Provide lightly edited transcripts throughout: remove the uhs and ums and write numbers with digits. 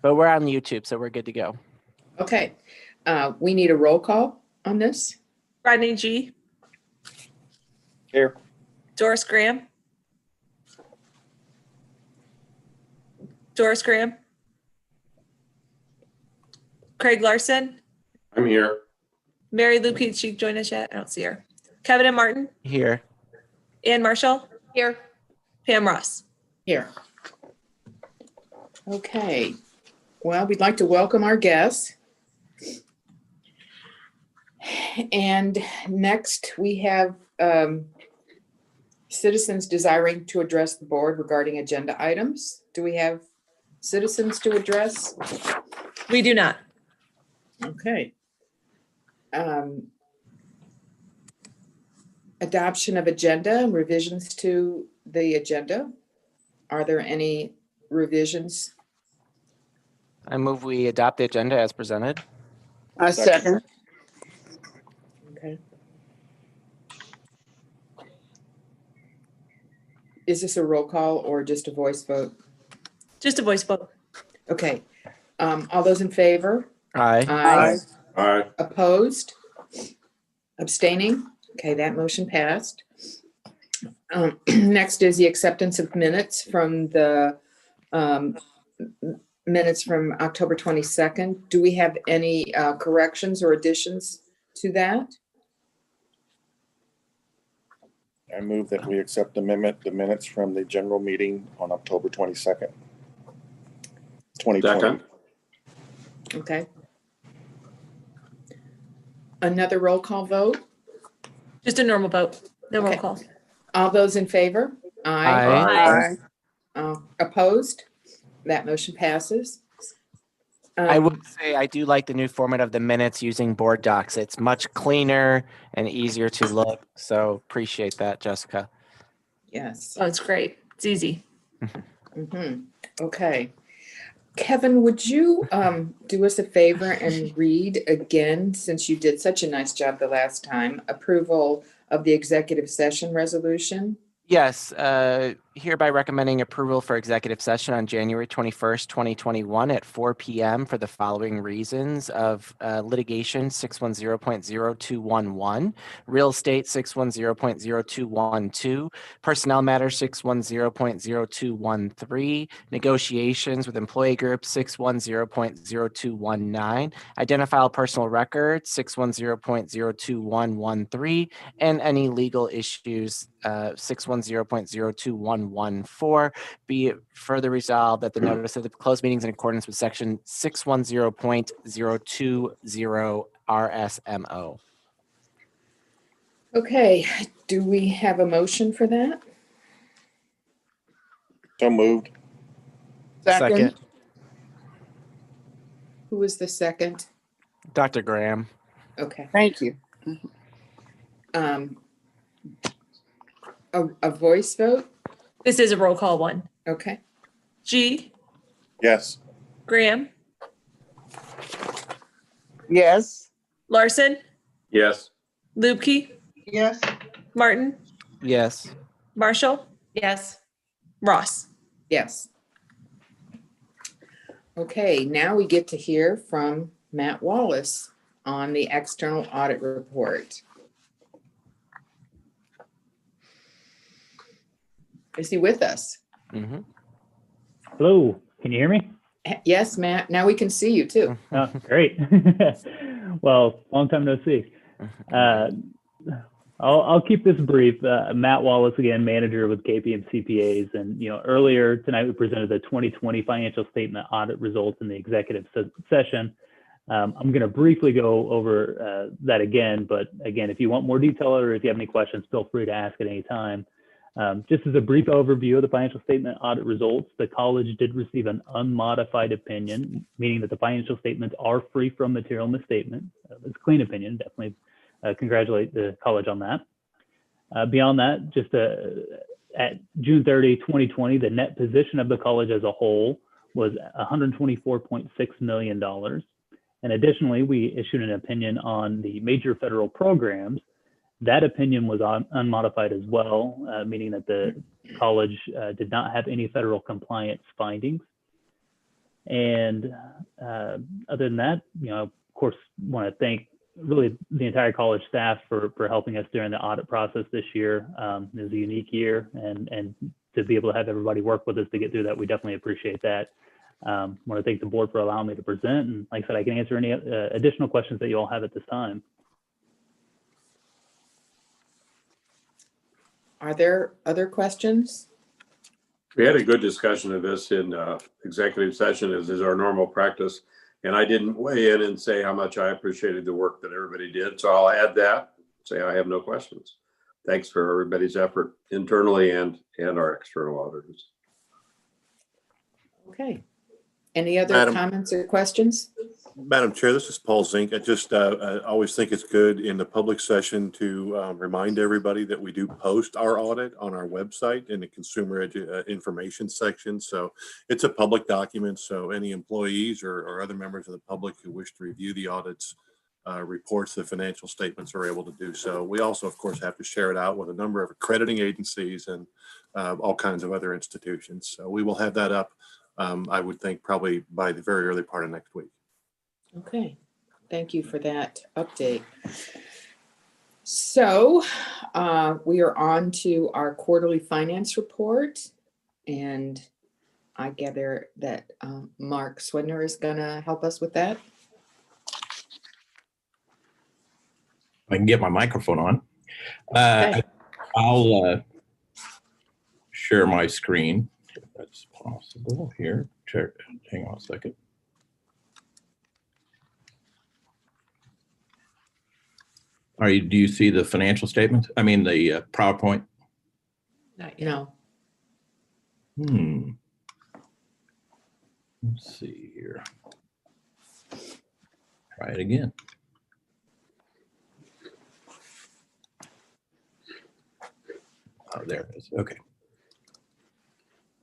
But we're on YouTube, so we're good to go. Okay. We need a roll call on this. Rodney G. Here. Doris Graham. Doris Graham. Craig Larson. I'm here. Mary Lou Keats, she joined us yet? I don't see her. Kevin and Martin. Here. Ann Marshall. Here. Pam Ross. Here. Okay. Well, we'd like to welcome our guests. And next we have citizens desiring to address the board regarding agenda items. Do we have citizens to address? We do not. Okay. Adoption of agenda and revisions to the agenda. Are there any revisions? I move we adopt the agenda as presented. I second. Okay. Is this a roll call or just a voice vote? Just a voice vote. Okay. All those in favor? Aye. Aye. Aye. Opposed? Abstaining? Okay, that motion passed. Next is the acceptance of minutes from the minutes from October 22nd. Do we have any corrections or additions to that? I move that we accept the minutes from the general meeting on October 22nd, 2020. Second. Okay. Another roll call vote? Just a normal vote. No roll Okay. call. All those in favor? Aye. Opposed? That motion passes. I would say I do like the new format of the minutes using board docs. It's much cleaner and easier to look. So appreciate that, Jessica. Yes. Oh, it's great. It's easy. Mhm. Okay. Kevin, would you do us a favor and read again, since you did such a nice job the last time, approval of the executive session resolution? Yes, hereby recommending approval for executive session on January 21st, 2021 at 4 p.m. for the following reasons of litigation 610.0211, real estate 610.0212, personnel matters 610.0213, negotiations with employee group 610.0219, identifiable personal records 610.02113, and any legal issues 610.02114. Be it further resolved that the notice of the closed meetings in accordance with section 610.020 RSMO. Okay, do we have a motion for that? So moved. Second. Who was the second? Dr. Graham. Okay. Thank you. A voice vote? This is a roll call one. Okay. G. Yes. Graham. Yes. Larson. Yes. Lubke. Yes. Martin. Yes. Marshall. Yes. Ross. Yes. Okay, now we get to hear from Matt Wallace on the external audit report. Is he with us? Mm-hmm. Hello, can you hear me? Yes, Matt. Now we can see you too. Oh, great. Well, long time no see. I'll keep this brief. Matt Wallace again, manager with KPM CPAs, and earlier tonight we presented the 2020 financial statement audit results in the executive session. I'm going to briefly go over that again, but again, if you want more detail or if you have any questions, feel free to ask at any time. Just as a brief overview of the financial statement audit results, the college did receive an unmodified opinion, meaning that the financial statements are free from material misstatement. It's a clean opinion, definitely congratulate the college on that. Beyond that, just at June 30, 2020, the net position of the college as a whole was $124.6 million. And additionally, we issued an opinion on the major federal programs. That opinion was unmodified as well, meaning that the college did not have any federal compliance findings. And other than that, of course, want to thank really the entire college staff for helping us during the audit process this year. It was a unique year, and to be able to have everybody work with us to get through that, we definitely appreciate that. Want to thank the board for allowing me to present. And like I said, I can answer any additional questions that you all have at this time. Are there other questions? We had a good discussion of this in executive session, as is our normal practice. And I didn't weigh in and say how much I appreciated the work that everybody did. So I'll add that, say I have no questions. Thanks for everybody's effort internally and our external auditors. Okay. Any other comments or questions? Madam Chair, this is Paul Zink. I always think it's good in the public session to remind everybody that we do post our audit on our website in the consumer information section. So it's a public document. So any employees or other members of the public who wish to review the audits reports, the financial statements, are able to do so. We also, of course, have to share it out with a number of accrediting agencies and all kinds of other institutions. So we will have that up, I would think, probably by the very early part of next week. Okay, thank you for that update. So we are on to our quarterly finance report, and I gather that Mark Swindner is going to help us with that. I can get my microphone on. Okay. I'll share my screen if that's possible here. Hang on a second. Do you see the financial statements? I mean, the PowerPoint? No. Let's see here. Try it again. Oh, there it is. Okay.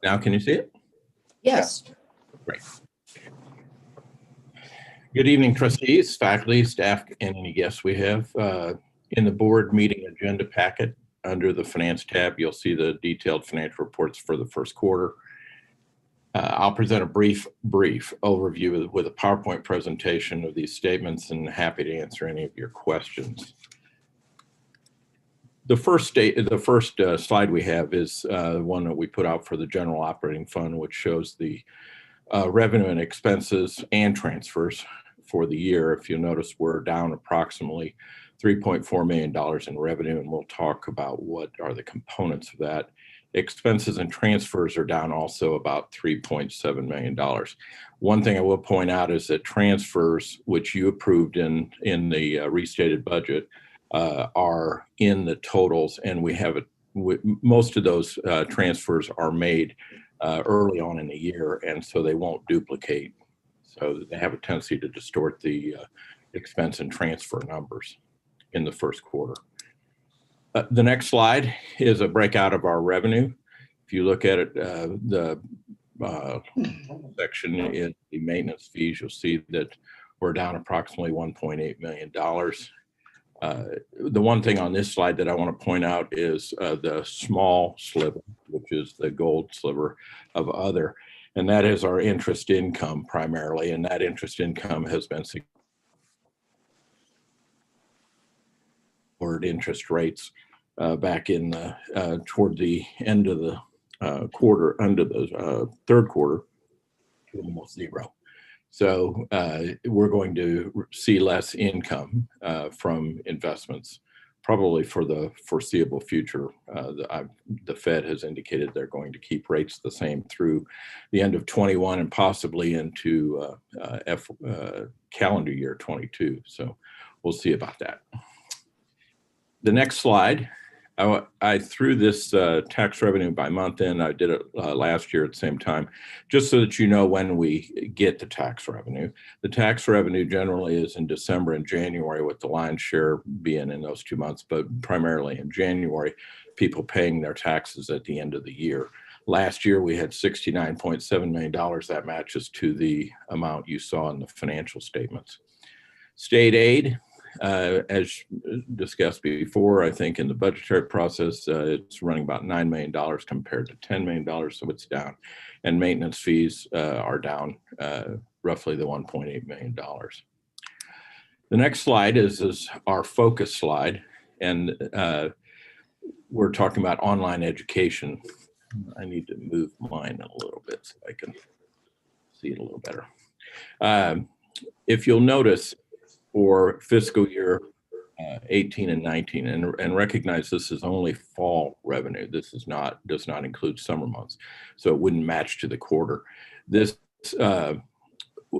Now can you see it? Yes. Great. Good evening, trustees, faculty, staff, and any guests we have. In the board meeting agenda packet, under the finance tab, you'll see the detailed financial reports for the first quarter. I'll present a brief overview with a PowerPoint presentation of these statements, and happy to answer any of your questions. The first slide we have is one that we put out for the general operating fund, which shows the revenue and expenses and transfers for the year. If you'll notice, we're down approximately $3.4 million in revenue, and we'll talk about what are the components of that. Expenses and transfers are down also about $3.7 million. One thing I will point out is that transfers, which you approved in the restated budget, are in the totals, and we have most of those transfers are made early on in the year, and so they won't duplicate. So they have a tendency to distort the expense and transfer numbers in the first quarter. The next slide is a breakout of our revenue. If you look at it, the section in the maintenance fees, you'll see that we're down approximately $1.8 million. The one thing on this slide that I want to point out is the small sliver, which is the gold sliver of other, and that is our interest income primarily, and that interest income has been toward interest rates back in toward the end of the quarter, under the third quarter, to almost zero. So we're going to see less income from investments, probably for the foreseeable future. The Fed has indicated they're going to keep rates the same through the end of 21 and possibly into calendar year 22. So we'll see about that. The next slide, I threw this tax revenue by month in. I did it last year at the same time, just so that you know when we get the tax revenue. The tax revenue generally is in December and January, with the lion's share being in those 2 months, but primarily in January, people paying their taxes at the end of the year. Last year, we had $69.7 million. That matches to the amount you saw in the financial statements. State aid, as discussed before, I think in the budgetary process, it's running about $9 million compared to $10 million, so it's down. And maintenance fees are down roughly the $1.8 million. The next slide is our focus slide, and we're talking about online education. I need to move mine a little bit so I can see it a little better. If you'll notice, for fiscal year 18 and 19, and recognize this is only fall revenue. This does not include summer months, so it wouldn't match to the quarter. This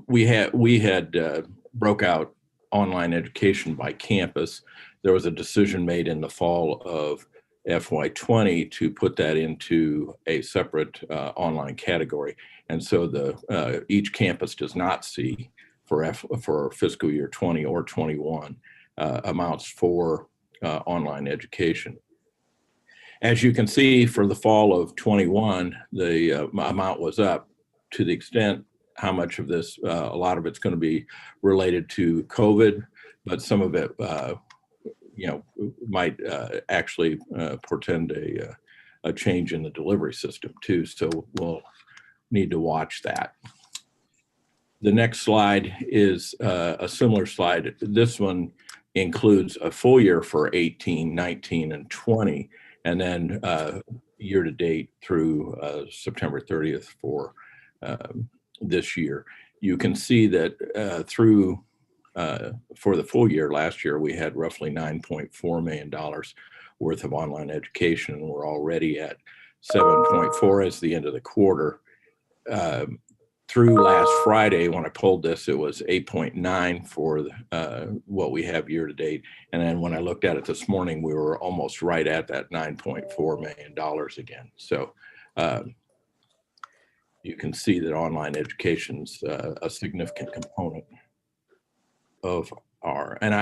we had broke out online education by campus. There was a decision made in the fall of FY20 to put that into a separate online category, and so each campus does not see for fiscal year 20 or 21 amounts for online education. As you can see, for the fall of 21, the amount was up. To the extent how much of this, a lot of it's going to be related to COVID, but some of it, might actually portend a change in the delivery system too. So we'll need to watch that. The next slide is a similar slide. This one includes a full year for 18, 19, and 20, and then year to date through September 30th for this year. You can see that for the full year last year, we had roughly $9.4 million worth of online education. We're already at 7.4 as the end of the quarter. Through last Friday, when I pulled this, it was 8.9 for what we have year to date. And then when I looked at it this morning, we were almost right at that $9.4 million again. So you can see that online education's a significant component of and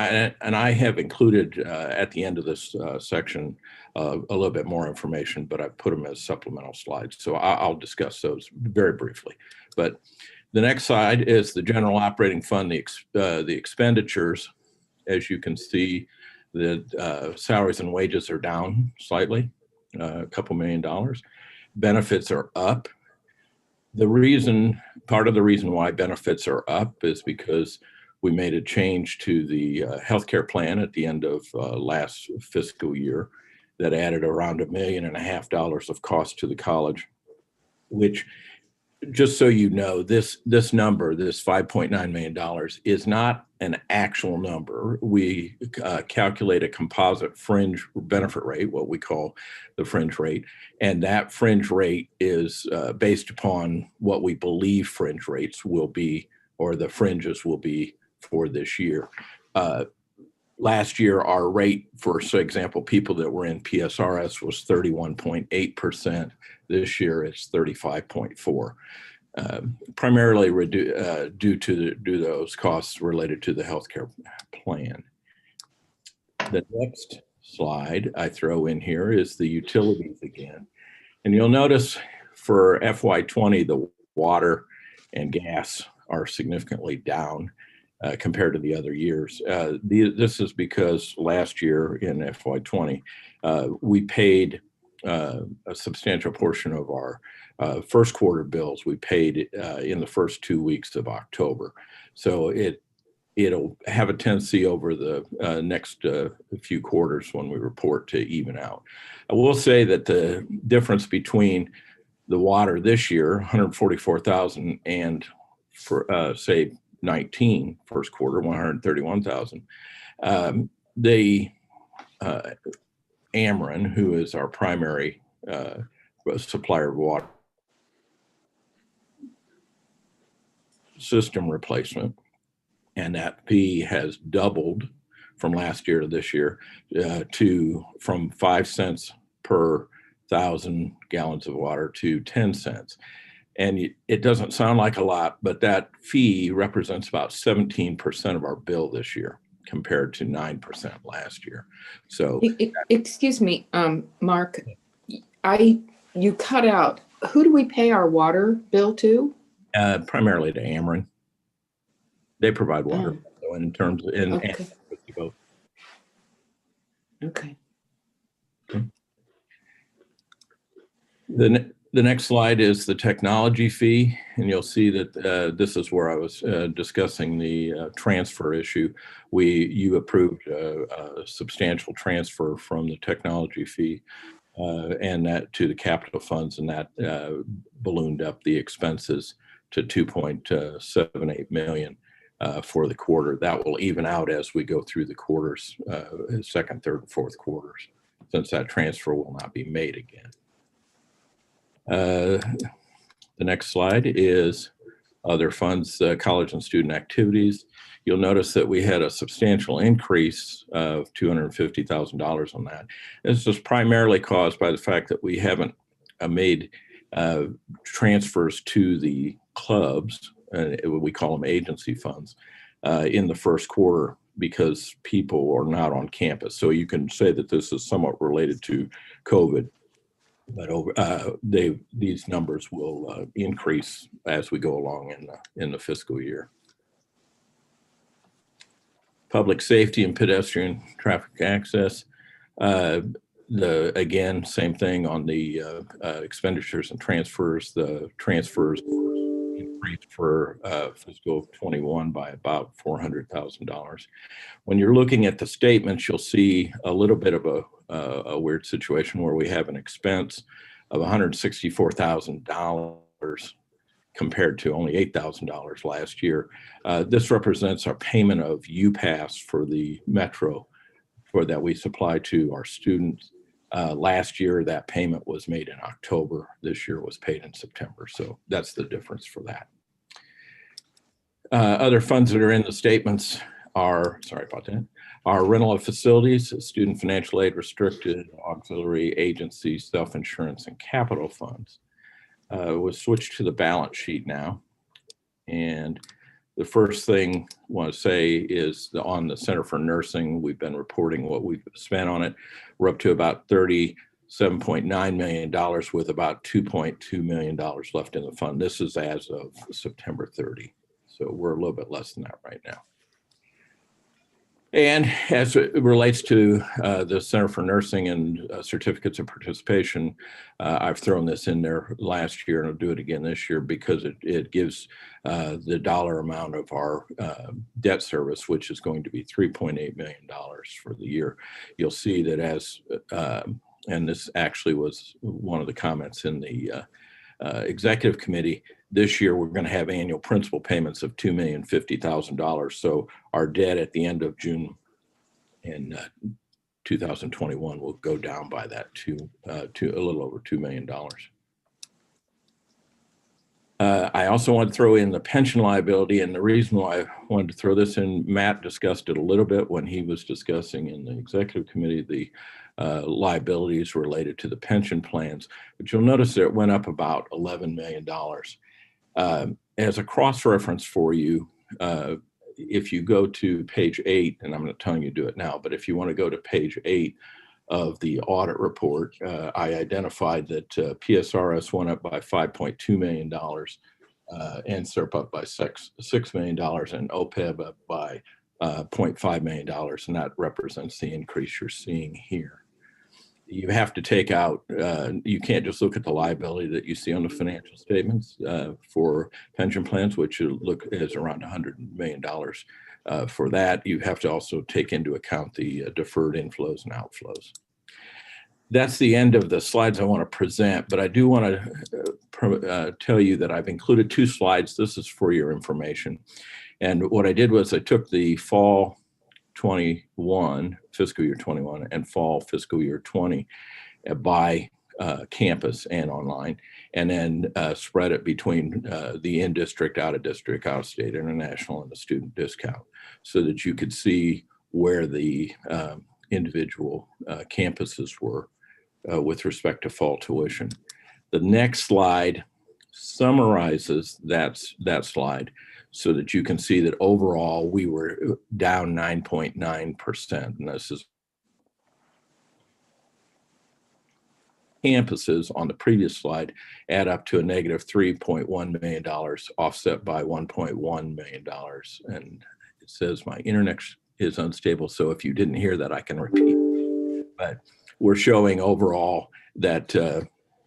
I have included at the end of this section a little bit more information, but I've put them as supplemental slides. So I'll discuss those very briefly. But the next slide is the general operating fund, the expenditures. As you can see, the salaries and wages are down slightly, a couple $1 million. Benefits are up. Part of the reason why benefits are up is because we made a change to the healthcare plan at the end of last fiscal year that added around $1.5 million of cost to the college, which, just so you know, this number, this $5.9 million, is not an actual number. We calculate a composite fringe benefit rate, what we call the fringe rate, and that fringe rate is based upon what we believe fringe rates will be, or the fringes will be for this year. Last year, our rate for example, people that were in PSRS was 31.8%. This year, it's 35.4%, primarily due to those costs related to the healthcare plan. The next slide I throw in here is the utilities again. And you'll notice for FY20, the water and gas are significantly down compared to the other years. This is because last year in FY20, we paid a substantial portion of our first quarter bills. We paid in the first 2 weeks of October. So it'll have a tendency over the next few quarters when we report to even out. I will say that the difference between the water this year, 144,000, and for say 19 first quarter, 131,000. The Ameren, who is our primary supplier of water, system replacement, and that fee has doubled from last year to this year from 5 cents per 1,000 gallons of water to 10 cents. And it doesn't sound like a lot, but that fee represents about 17% of our bill this year compared to 9% last year. So excuse me, Mark, you cut out. Who do we pay our water bill to? Primarily to Ameren. They provide water. So in terms of, Okay. both. Okay. The next slide is the technology fee, and you'll see that this is where I was discussing the transfer issue. You approved a substantial transfer from the technology fee and that to the capital funds, and that ballooned up the expenses to 2.78 million for the quarter. That will even out as we go through the quarters, second, third, and fourth quarters, since that transfer will not be made again. The next slide is other funds, college and student activities. You'll notice that we had a substantial increase of $250,000 on that. This was primarily caused by the fact that we haven't made transfers to the clubs, we call them agency funds, in the first quarter because people are not on campus. So you can say that this is somewhat related to COVID. But these numbers will increase as we go along in the fiscal year. Public safety and pedestrian traffic access. Again, same thing on the expenditures and transfers. The transfers increased for fiscal 21 by about $400,000. When you're looking at the statements, you'll see a little bit of a weird situation where we have an expense of $164,000 compared to only $8,000 last year. This represents our payment of UPass for the Metro that we supply to our students. Last year, that payment was made in October. This year was paid in September. So that's the difference for that. Other funds that are in the statements are, sorry about that, our rental of facilities, student financial aid, restricted, auxiliary agency, self-insurance, and capital funds. We'll switch to the balance sheet now. And the first thing I want to say is on the Center for Nursing, we've been reporting what we've spent on it. We're up to about $37.9 million with about $2.2 million left in the fund. This is as of September 30. So we're a little bit less than that right now. And as it relates to the Center for Nursing and certificates of participation, I've thrown this in there last year and I'll do it again this year because it gives the dollar amount of our debt service, which is going to be $3.8 million for the year. You'll see that as, and this actually was one of the comments in the executive committee, this year we're going to have annual principal payments of $2,050,000. So our debt at the end of June in 2021 will go down by that to a little over $2 million. I also want to throw in the pension liability, and the reason why I wanted to throw this in, Matt discussed it a little bit when he was discussing in the executive committee the liabilities related to the pension plans, but you'll notice that it went up about $11 million. As a cross-reference for you, if you go to page 8, and I'm not telling you to do it now, but if you want to go to page 8 of the audit report, I identified that PSRS went up by $5.2 million, and SERP up by $6 million, and OPEB up by $0.5 million, and that represents the increase you're seeing here. You have to take out, you can't just look at the liability that you see on the financial statements for pension plans, which look is around $100 million. For that, you have to also take into account the deferred inflows and outflows. That's the end of the slides I want to present, but I do want to tell you that I've included 2 slides. This is for your information. And what I did was I took the fall 21, fiscal year 21, and fall fiscal year 20 by campus and online, and then spread it between the in-district, out-of-district, out-of-state, international, and the student discount, so that you could see where the individual campuses were with respect to fall tuition. The next slide summarizes that slide, so that you can see that overall we were down 9.9%. And this is campuses on the previous slide add up to a negative $3.1 million, offset by $1.1 million. And it says my is unstable. So if you didn't hear that, I can repeat. But we're showing overall that,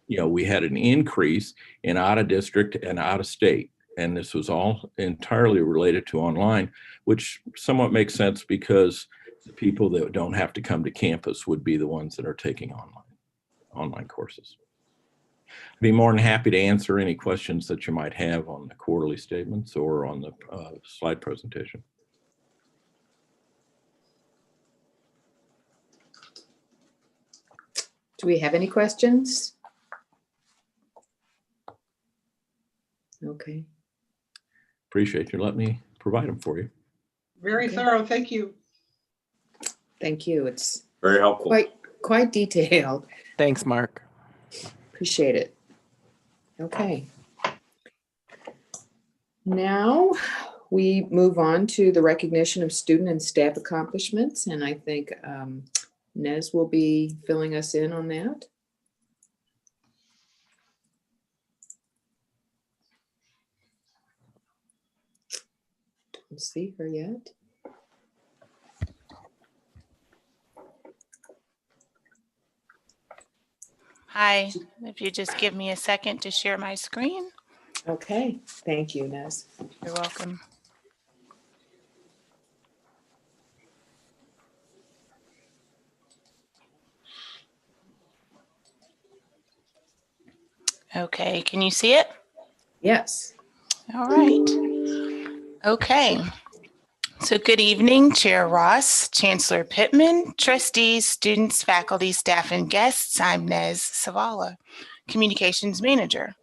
we had an increase in out of district and out of state. And this was all entirely related to online, which somewhat makes sense because the people that don't have to come to campus would be the ones that are taking online courses. I'd be more than happy to answer any questions that you might have on the quarterly statements or on the slide presentation. Do we have any questions? Okay. Appreciate you letting me provide them for you. Very Okay. thorough. Thank you. Thank you. It's Very helpful. quite detailed. Thanks, Mark. Appreciate it. Okay. Now we move on to the recognition of student and staff accomplishments. And I think Nez will be filling us in on that. Don't see her yet. Hi, if you just give me a second to share my screen. Okay, thank you, Nez. You're welcome. Okay, can you see it? Yes. All right. Okay. So good evening, Chair Ross, Chancellor Pittman, trustees, students, faculty, staff, and guests. I'm Nez Savala, Communications Manager.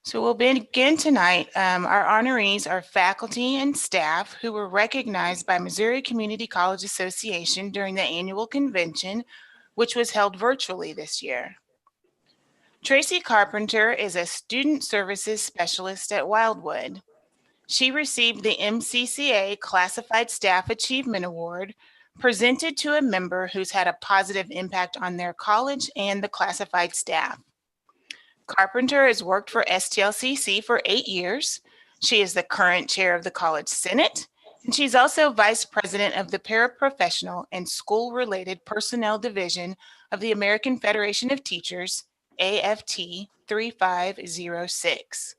So we'll begin tonight. Our honorees are faculty and staff who were recognized by Missouri Community College Association during the annual convention, which was held virtually this year. Tracy Carpenter is a student services specialist at Wildwood. She received the MCCA Classified Staff Achievement Award presented to a member who's had a positive impact on their college and the classified staff. Carpenter has worked for STLCC for 8 years. She is the current chair of the College Senate, and she's also vice president of the Paraprofessional and School-Related Personnel Division of the American Federation of Teachers, AFT 3506.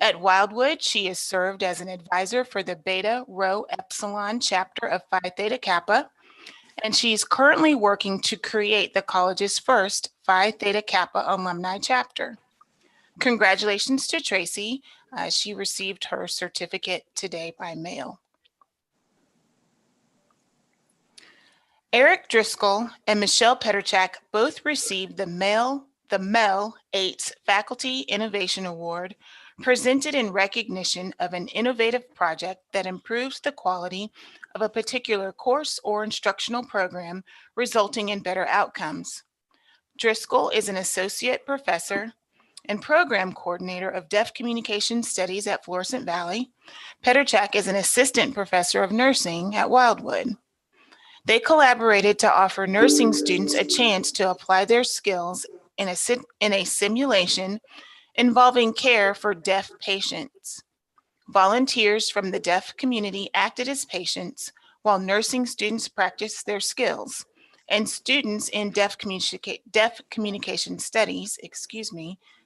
At Wildwood, she has served as an advisor for the Beta Rho Epsilon chapter of Phi Theta Kappa, and she's currently working to create the college's first Phi Theta Kappa alumni chapter. Congratulations to Tracy. She received her certificate today by mail. Eric Driscoll and Michelle Peterchak both received the Mel 8's Faculty Innovation Award, presented in recognition of an innovative project that improves the quality of a particular course or instructional program, resulting in better outcomes. Driscoll is an associate professor and program coordinator of Deaf Communication Studies at Florissant Valley. Peterchak is an assistant professor of nursing at Wildwood. They collaborated to offer nursing students a chance to apply their skills in a simulation involving care for deaf patients. Volunteers from the deaf community acted as patients while nursing students practiced their skills, and students in deaf communication studies,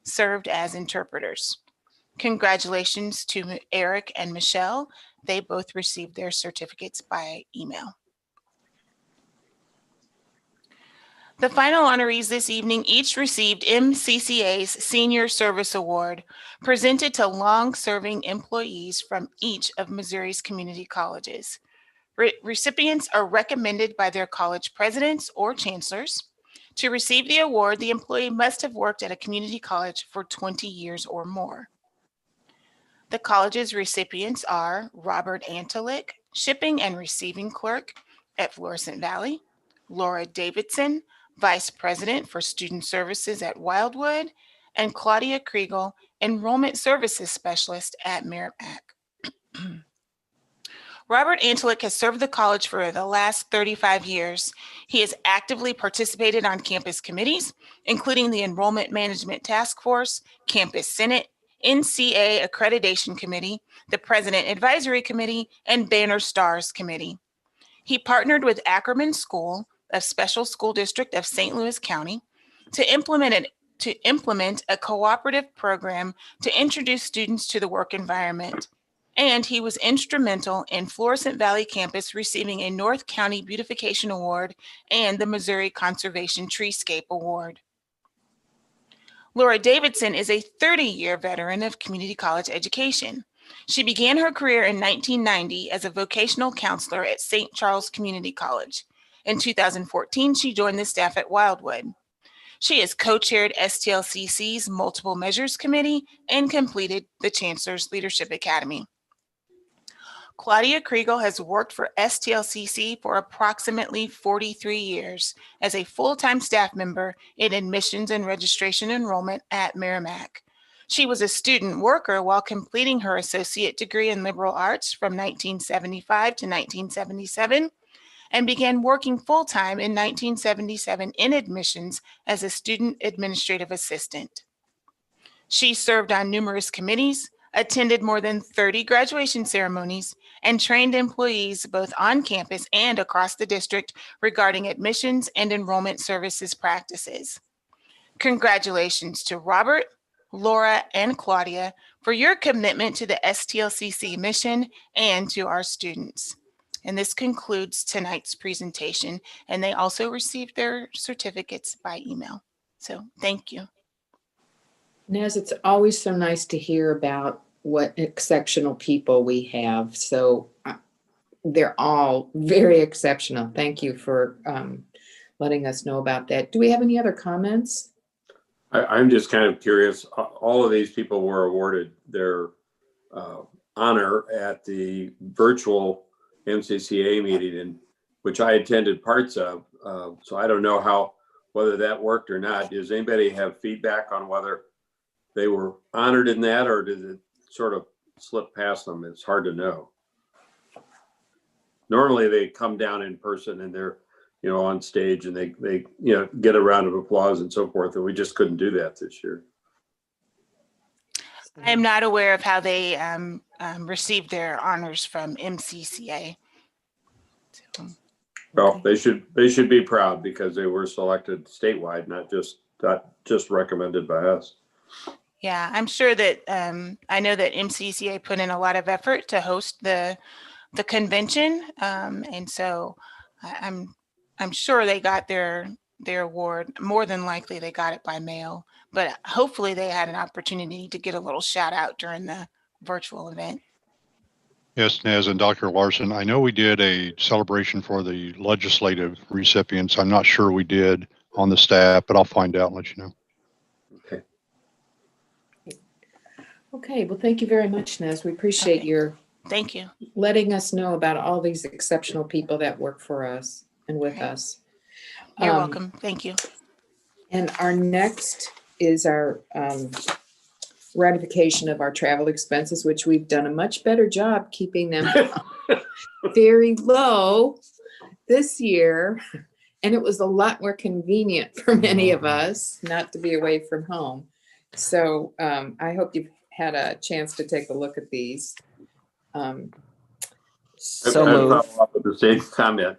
served as interpreters. Congratulations to Eric and Michelle. They both received their certificates by email. The final honorees this evening each received MCCA's Senior Service Award, presented to long-serving employees from each of Missouri's community colleges. Recipients are recommended by their college presidents or chancellors. To receive the award, the employee must have worked at a community college for 20 years or more. The college's recipients are Robert Antelick, Shipping and Receiving Clerk at Florissant Valley, Laura Davidson, Vice President for Student Services at Wildwood, and Claudia Kriegel, Enrollment Services Specialist at Merrimack. Robert Antelick has served the college for the last 35 years. He has actively participated on campus committees, including the Enrollment Management Task Force, Campus Senate, NCA Accreditation Committee, the President Advisory Committee, and Banner Stars Committee. He partnered with Ackerman School, a special school district of St. Louis County, to implement a cooperative program to introduce students to the work environment. And he was instrumental in Florissant Valley campus receiving a North County Beautification Award and the Missouri Conservation Treescape Award. Laura Davidson is a 30-year veteran of community college education. She began her career in 1990 as a vocational counselor at St. Charles Community College. In 2014, she joined the staff at Wildwood. She has co-chaired STLCC's Multiple Measures Committee and completed the Chancellor's Leadership Academy. Claudia Kriegel has worked for STLCC for approximately 43 years as a full-time staff member in admissions and registration enrollment at Merrimack. She was a student worker while completing her associate degree in liberal arts from 1975 to 1977 and began working full-time in 1977 in admissions as a student administrative assistant. She served on numerous committees, attended more than 30 graduation ceremonies, and trained employees both on campus and across the district regarding admissions and enrollment services practices. Congratulations to Robert, Laura, and Claudia for your commitment to the STLCC mission and to our students. And this concludes tonight's presentation, and they also received their certificates by email. So thank you. Naz, it's always so nice to hear about what exceptional people we have. So they're all very exceptional. Thank you for letting us know about that. Do we have any other comments? I'm just kind of curious. All of these people were awarded their honor at the virtual MCCA meeting, which I attended parts of. So I don't know whether that worked or not. Does anybody have feedback on whether they were honored in that, or did it sort of slip past them? It's hard to know. Normally they come down in person and they're, on stage, and they get a round of applause and so forth. And we just couldn't do that this year. I am not aware of how they received their honors from MCCA. So, well, they should be proud because they were selected statewide, not just recommended by us. Yeah, I'm sure that I know that MCCA put in a lot of effort to host the convention, and so I'm sure they got their award. More than likely, they got it by mail, but hopefully they had an opportunity to get a little shout out during the virtual event. Yes, Naz and Dr. Larson, I know we did a celebration for the legislative recipients. I'm not sure we did on the staff, but I'll find out and let you know. Okay. Okay, well, thank you very much, Naz. We appreciate your Thank you. letting us know about all these exceptional people that work for us and with us. You're welcome. Thank you. And our next is our ratification of our travel expenses, which we've done a much better job keeping them very low this year. And it was a lot more convenient for many of us not to be away from home. So I hope you've had a chance to take a look at these. So I'll moved. follow up with the same comment.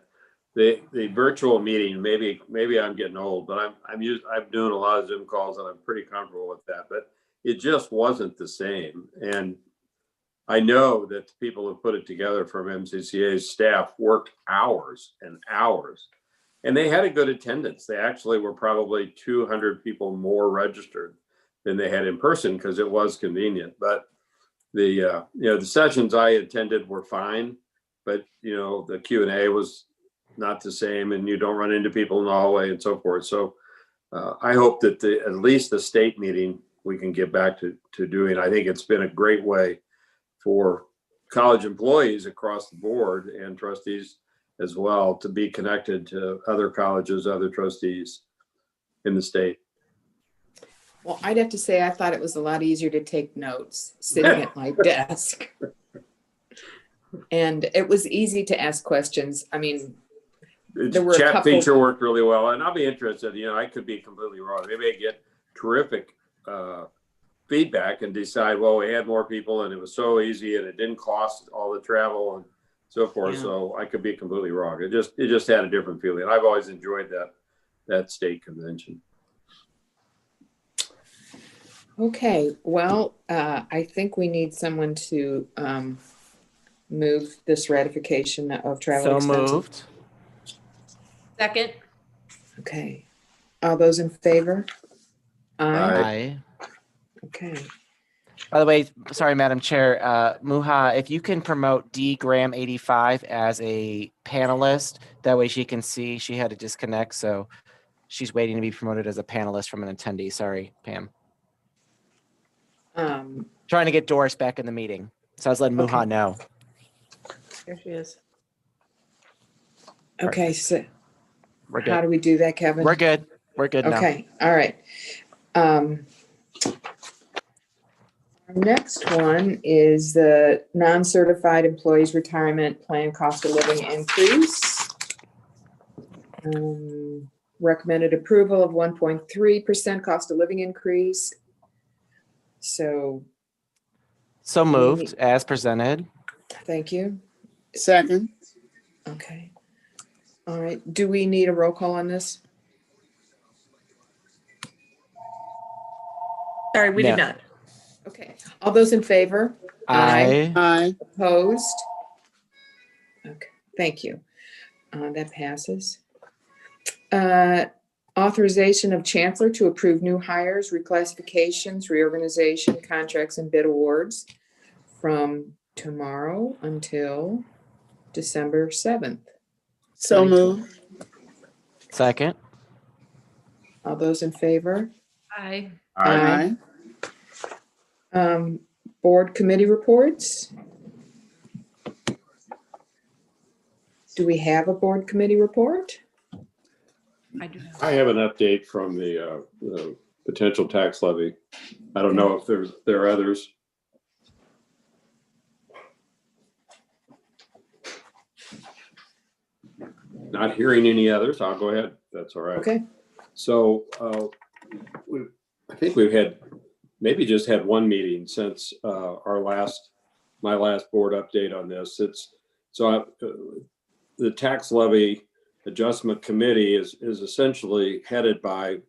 The virtual meeting, maybe I'm getting old, but I'm doing a lot of Zoom calls and I'm pretty comfortable with that, but it just wasn't the same. And I know that the people who put it together from MCCA's staff worked hours and hours, and they had a good attendance. They actually were probably 200 people more registered than they had in person because it was convenient. But the sessions I attended were fine, but the Q&A was not the same, and you don't run into people in the hallway and so forth. So I hope that at least the state meeting we can get back to doing. I think it's been a great way for college employees across the board and trustees as well to be connected to other colleges, other trustees in the state. Well, I'd have to say I thought it was a lot easier to take notes sitting at my desk. And it was easy to ask questions. I mean, there were chat feature worked really well, and I'll be interested. I could be completely wrong. Maybe I get terrific feedback and decide, well, we had more people and it was so easy and it didn't cost all the travel and so forth. Yeah. So I could be completely wrong. It just had a different feeling. I've always enjoyed that state convention. Okay, well, I think we need someone to move this ratification of travel So expenses. moved. Second. Okay, all those in favor? Aye. Okay, By the way, sorry, Madam Chair, Muha, if you can promote D Graham 85 as a panelist, that way she can see she had to disconnect. So she's waiting to be promoted as a panelist from an attendee. Sorry, Pam. Trying to get Doris back in the meeting. So I was letting Muha Okay. know. There she is. okay, so We're how good. do we do that, Kevin? We're good. We're good now. Okay, all right. Our next one is the non-certified employees retirement plan cost of living increase. Recommended approval of 1.3% cost of living increase. So, So moved as presented. thank you. Second. Okay. All right, do we need a roll call on this? Sorry, we No. did not. Okay, all those in favor? Aye. Aye. Opposed? Okay, thank you. That passes. Authorization of chancellor to approve new hires, reclassifications, reorganization, contracts, and bid awards from tomorrow until December 7th. So moved. Second. All those in favor? Aye. Aye. Board committee reports? Do we have a board committee report? I do. I have an update from the potential tax levy. I don't know if there are others. Not hearing any others, I'll go ahead. That's all right. Okay, So I think we've had maybe just had one meeting since my last board update on this. The tax levy adjustment committee is essentially headed by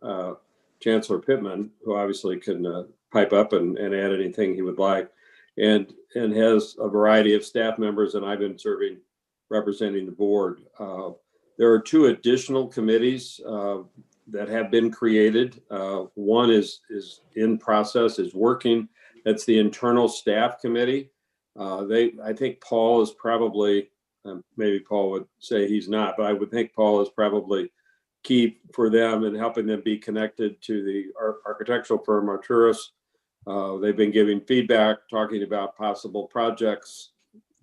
Chancellor Pittman, who obviously can pipe up and add anything he would like, and has a variety of staff members, and I've been serving representing the board. There are two additional committees that have been created. One is in process, is working. That's the internal staff committee. I think Paul is probably, maybe Paul would say he's not, but I would think Paul is probably key for them in helping them be connected to the architectural firm Arturis. They've been giving feedback, talking about possible projects.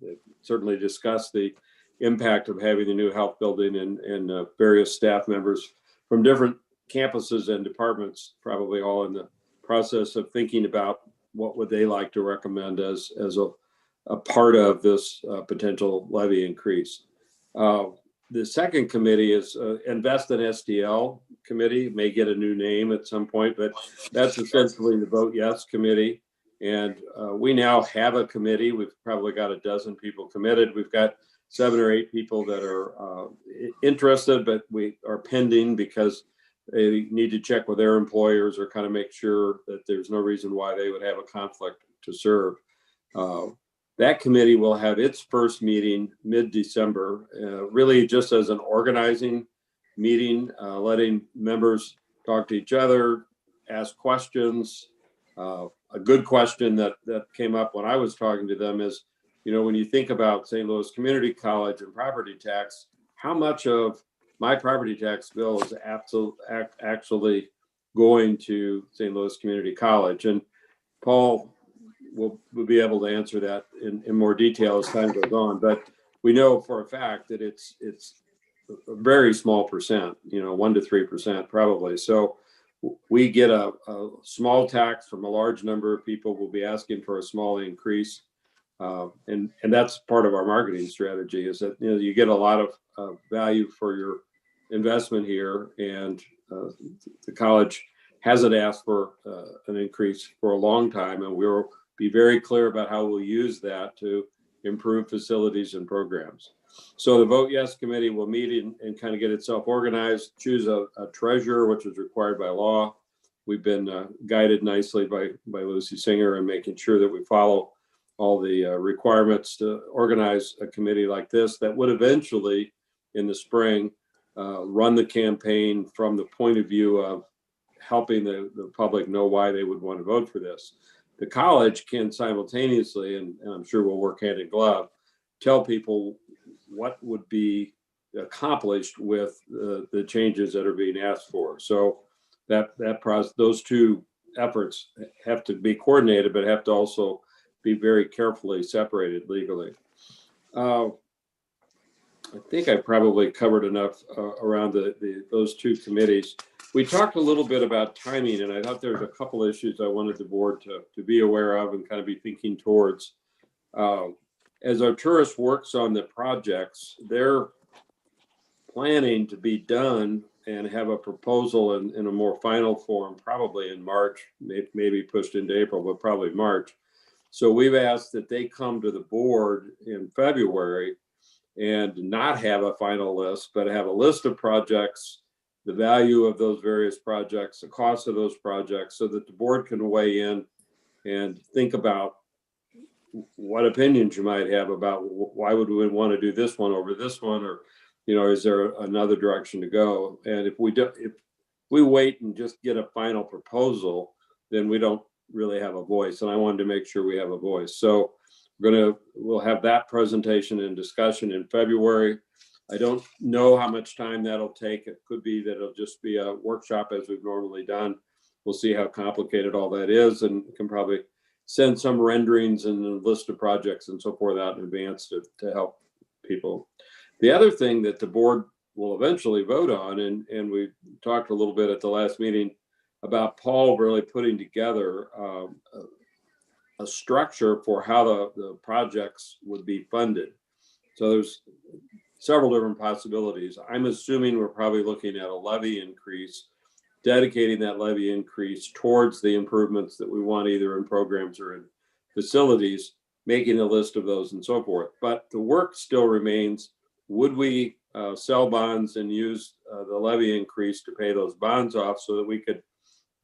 They've certainly discussed the impact of having the new health building and various staff members from different campuses and departments, probably all in the process of thinking about what would they like to recommend as a part of this potential levy increase. The second committee is Invest in SDL committee. It may get a new name at some point, but that's essentially the Vote Yes committee. And we now have a committee. We've probably got a dozen people committed. We've got 7 or 8 people that are interested, but we are pending because they need to check with their employers or kind of make sure that there's no reason why they would have a conflict to serve. That committee will have its first meeting mid-December, really just as an organizing meeting, letting members talk to each other, ask questions. A good question that came up when I was talking to them is, when you think about St. Louis Community College and property tax, how much of my property tax bill is actually going to St. Louis Community College? And Paul will be able to answer that in more detail as time goes on. But we know for a fact that it's a very small percent, 1 to 3% probably. So we get a small tax from a large number of people. We'll be asking for a small increase. And that's part of our marketing strategy, is that you get a lot of value for your investment here, and the college hasn't asked for an increase for a long time, and we'll be very clear about how we'll use that to improve facilities and programs. So the Vote Yes Committee will meet and kind of get itself organized, choose a treasurer, which is required by law. We've been guided nicely by Lucy Singer in making sure that we follow all the requirements to organize a committee like this that would eventually, in the spring, run the campaign from the point of view of helping the public know why they would want to vote for this. The college can simultaneously, and I'm sure we'll work hand in glove, tell people what would be accomplished with the changes that are being asked for. So that process, those two efforts have to be coordinated, but have to also be very carefully separated legally. I think I probably covered enough around those two committees. We talked a little bit about timing, and I thought there's a couple issues I wanted the board to be aware of and kind of be thinking towards. As Arcturus works on the projects, they're planning to be done and have a proposal in a more final form, probably in March, maybe pushed into April, but probably March. So we've asked that they come to the board in February and not have a final list, but have a list of projects, the value of those various projects, the cost of those projects, so that the board can weigh in and think about what opinions you might have about why would we want to do this one over this one, or, you know, is there another direction to go? And if we wait and just get a final proposal, then we don't really have a voice. And I wanted to make sure we have a voice. So we'll have that presentation and discussion in February. I don't know how much time that'll take. It could be that it'll just be a workshop as we've normally done. We'll see how complicated all that is, and can probably send some renderings and a list of projects and so forth out in advance to help people. The other thing that the board will eventually vote on, and we talked a little bit at the last meeting about Paul really putting together a structure for how the projects would be funded. So there's several different possibilities. I'm assuming we're probably looking at a levy increase, dedicating that levy increase towards the improvements that we want, either in programs or in facilities, making a list of those and so forth. But the work still remains. Would we sell bonds and use the levy increase to pay those bonds off so that we could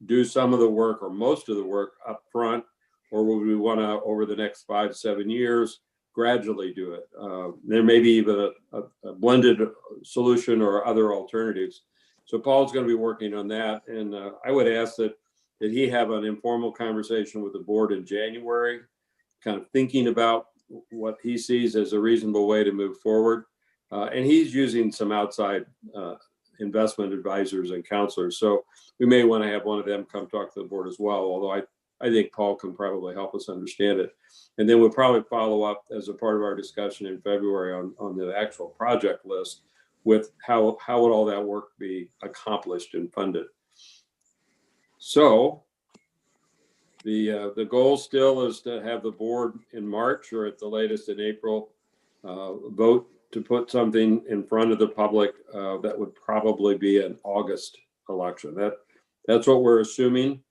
do some of the work or most of the work up front, or would we want to, over the next 5 to 7 years, gradually do it? There may be even a blended solution or other alternatives. So Paul's going to be working on that, and I would ask that he have an informal conversation with the board in January, kind of thinking about what he sees as a reasonable way to move forward. And he's using some outside investment advisors and counselors. So we may want to have one of them come talk to the board as well, although I think Paul can probably help us understand it. And then we'll probably follow up as a part of our discussion in February on the actual project list with how would all that work be accomplished and funded. So the goal still is to have the board in March or at the latest in April vote to put something in front of the public that would probably be an August election. That's what we're assuming.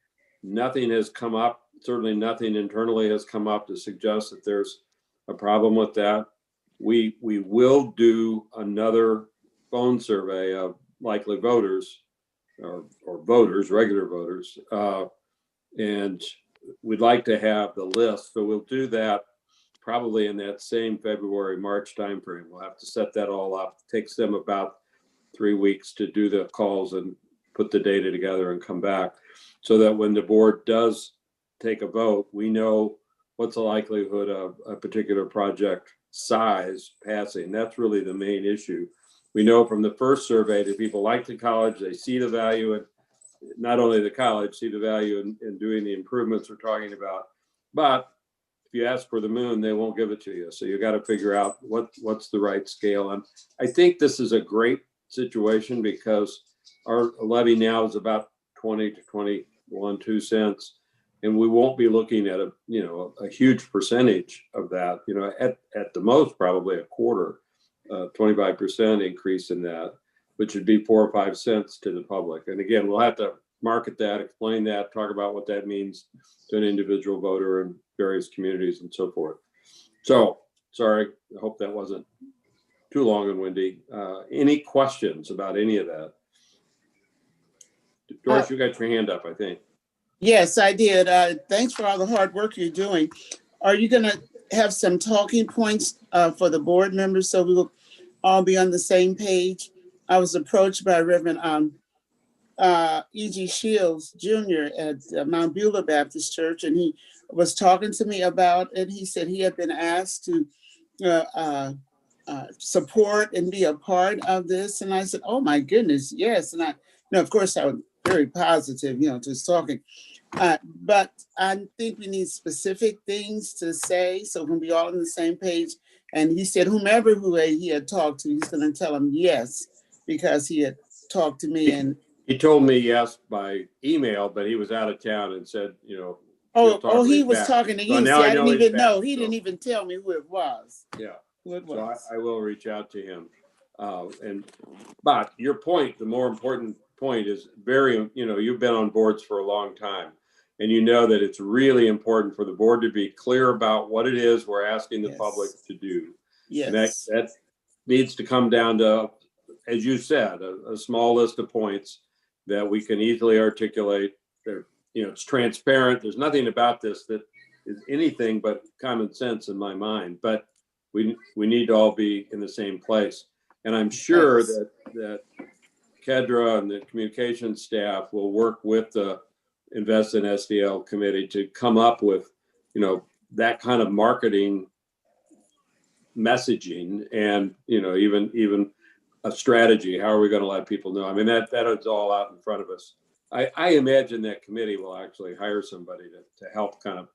Nothing has come up, certainly nothing internally has come up to suggest that there's a problem with that. We will do another phone survey of likely voters or voters, regular voters, and we'd like to have the list. So we'll do that probably in that same February, March timeframe. We'll have to set that all up. It takes them about 3 weeks to do the calls and put the data together and come back, so that when the board does take a vote, we know what's the likelihood of a particular project size passing. That's really the main issue. We know from the first survey that people like the college, they see the value, and not only the college, see the value in doing the improvements we're talking about. But if you ask for the moon, they won't give it to you. So you got to figure out what's the right scale. And I think this is a great situation because our levy now is about 20 to 21 cents, and we won't be looking at a huge percentage of that. At the most probably a quarter, 25% increase in that, which would be 4 or 5 cents to the public. And again, we'll have to market that, explain that, talk about what that means to an individual voter in various communities and so forth. So, sorry, I hope that wasn't too long and windy. Any questions about any of that? Doris, you got your hand up, I think. Yes, I did. Thanks for all the hard work you're doing. Are you going to have some talking points for the board members so we will all be on the same page? I was approached by Reverend E.G. Shields Jr. at Mount Beulah Baptist Church, and he was talking to me about it. He said he had been asked to support and be a part of this. And I said, oh my goodness, yes. And of course, I was very positive, just talking. But I think we need specific things to say so we can be all on the same page. And he said, whomever who he had talked to, he's going to tell him yes, because he had talked to me. And he told me yes by email, but he was out of town and said, oh, he was talking to you. So See, I didn't even know. He didn't even tell me who it was. Yeah. Who it was. So I will reach out to him. But your point, the more important point is you've been on boards for a long time, and you know that it's really important for the board to be clear about what it is we're asking the public to do. Yes. And that needs to come down to, as you said, a small list of points that we can easily articulate. It's transparent. There's nothing about this that is anything but common sense in my mind, but we need to all be in the same place. And I'm sure that Kedra and the communications staff will work with the Invest in SDL committee to come up with, that kind of marketing messaging and, even a strategy. How are we going to let people know? I mean, that is all out in front of us. I imagine that committee will actually hire somebody to help kind of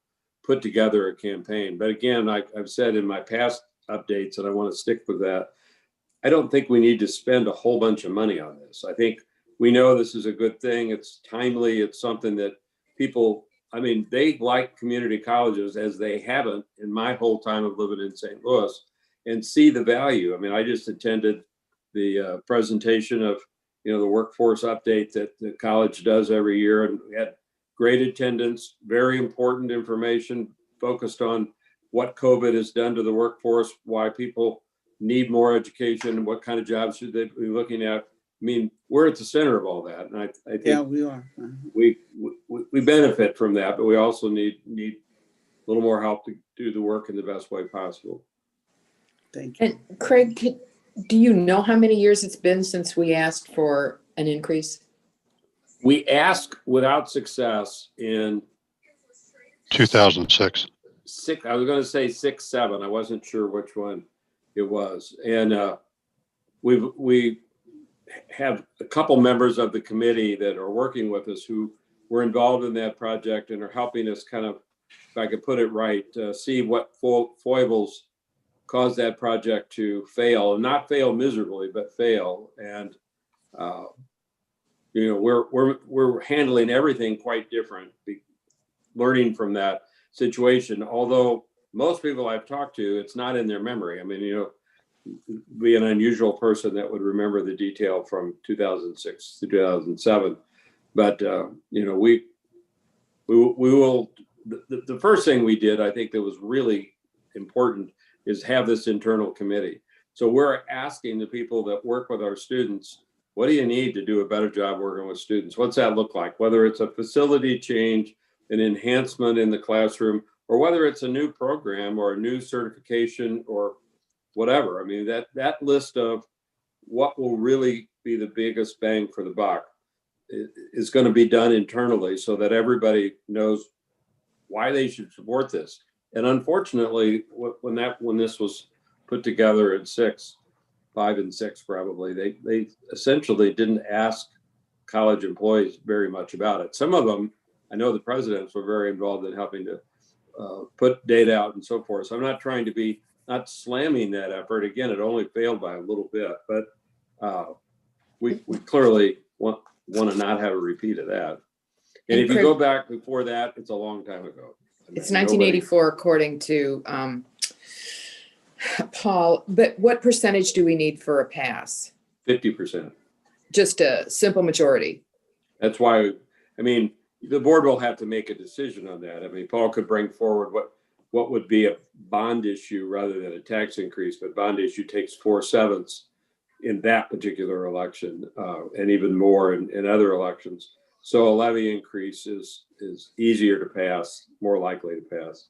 put together a campaign. But again, I've said in my past updates, and I want to stick with that, I don't think we need to spend a whole bunch of money on this. I think we know this is a good thing. It's timely. It's something that people, they like community colleges as they haven't in my whole time of living in St. Louis, and see the value. I just attended the presentation of, the workforce update that the college does every year, and we had great attendance, very important information focused on what COVID has done to the workforce, why people need more education, what kind of jobs should they be looking at. We're at the center of all that, and I think we are. We benefit from that, but we also need a little more help to do the work in the best way possible. Thank you. And Craig, do you know how many years it's been since we asked for an increase? We asked without success in 2006. I was going to say 6, 7. I wasn't sure which one it was. And we have a couple members of the committee that are working with us who were involved in that project and are helping us kind of, if I could put it right, see what foibles caused that project to fail, and not fail miserably, but fail. And we're handling everything quite different, learning from that situation. Although most people I've talked to, it's not in their memory. Be an unusual person that would remember the detail from 2006 to 2007. But we will. The first thing we did, I think, that was really important is have this internal committee. So we're asking the people that work with our students, what do you need to do a better job working with students? What's that look like? Whether it's a facility change, an enhancement in the classroom, or whether it's a new program or a new certification or whatever. That list of what will really be the biggest bang for the buck is going to be done internally so that everybody knows why they should support this. And unfortunately, when this was put together at 5 and 6, probably, they essentially didn't ask college employees very much about it. Some of them, I know the presidents were very involved in helping to put data out and so forth. So I'm not trying to be, not slamming that effort. Again, it only failed by a little bit, but we clearly want to not have a repeat of that. And if you go back before that, it's a long time ago. It's 1984, according to Paul. But what percentage do we need for a pass? 50%. Just a simple majority. That's why I mean, the board will have to make a decision on that. I mean, Paul could bring forward what would be a bond issue rather than a tax increase, but bond issue takes 4/7 in that particular election, and even more in other elections. So a levy increase is easier to pass, more likely to pass.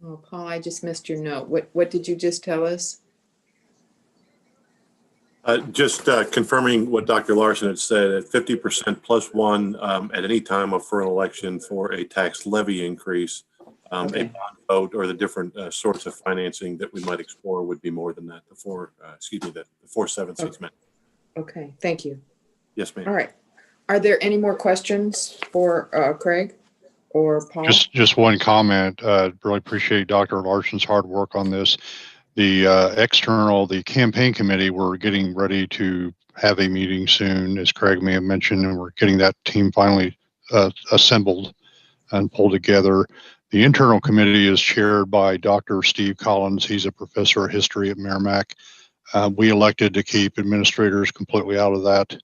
Oh, Paul, I just missed your note. What did you just tell us? Just confirming what Dr. Larson had said, at 50% plus one at any time for an election for a tax levy increase, Okay. a bond vote or the different sorts of financing that we might explore would be more than that. The 4/7 Okay. meant. Okay, thank you. Yes, ma'am. All right. Are there any more questions for Craig or Paul? Just one comment. Really appreciate Dr. Larson's hard work on this. The campaign committee, we're getting ready to have a meeting soon, as Craig may have mentioned, and we're getting that team finally assembled and pulled together. The internal committee is chaired by Dr. Steve Collins. He's a professor of history at Merrimack. We elected to keep administrators completely out of that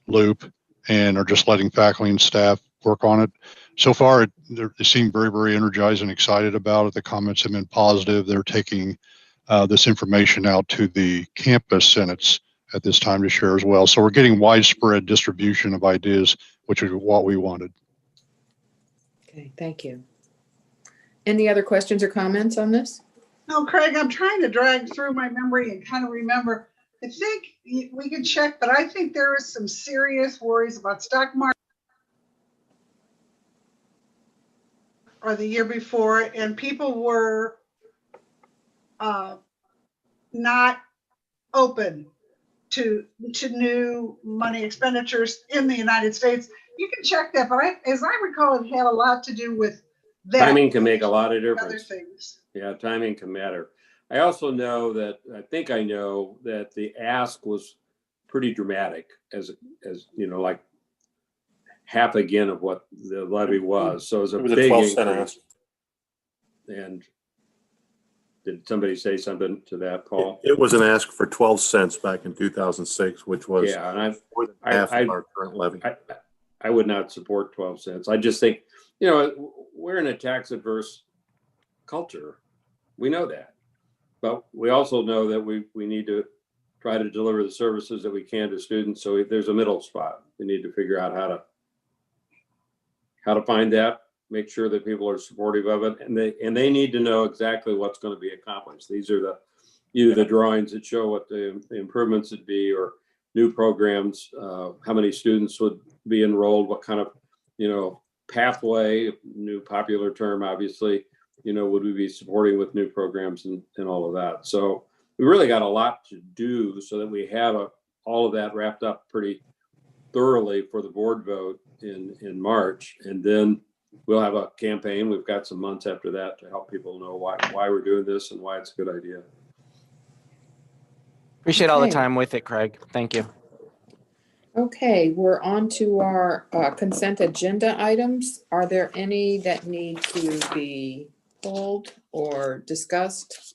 loop and are just letting faculty and staff work on it. So far, they seem very, very energized and excited about it. The comments have been positive. They're taking this information out to the campus senates at this time to share as well. So we're getting widespread distribution of ideas, which is what we wanted. Okay, thank you. Any other questions or comments on this? No, Craig, I'm trying to drag through my memory and kind of remember. I think we can check, but I think there is some serious worries about stock market or the year before, and people were not open to new money expenditures in the United States. You can check that, but as I recall, it had a lot to do with that. Timing can make a lot of Other difference. things. Yeah, timing can matter. I also know that, I know that the ask was pretty dramatic as you know, like half again of what the levy was. So it was a big 12-cent increase. ask. And did somebody say something to that, Paul? It was an ask for 12 cents back in 2006, which was Yeah, and more than half of our current levy. I would not support 12 cents. I just think, you know, we're in a tax adverse culture. We know that. But we also know that we need to try to deliver the services that we can to students. So if there's a middle spot, we need to figure out how to find that, make sure that people are supportive of it, and they need to know exactly what's going to be accomplished. These are either the drawings that show what the improvements would be, or new programs, how many students would be enrolled, what kind of, you know, pathway, new popular term, obviously, you know, would we be supporting with new programs and all of that. So we really got a lot to do so that we have all of that wrapped up pretty thoroughly for the board vote in March. And then we'll have a campaign. We've got some months after that to help people know why we're doing this and why it's a good idea. Appreciate all the Okay. time with it, Craig. Thank you. Okay, we're on to our consent agenda items. Are there any that need to be pulled or discussed?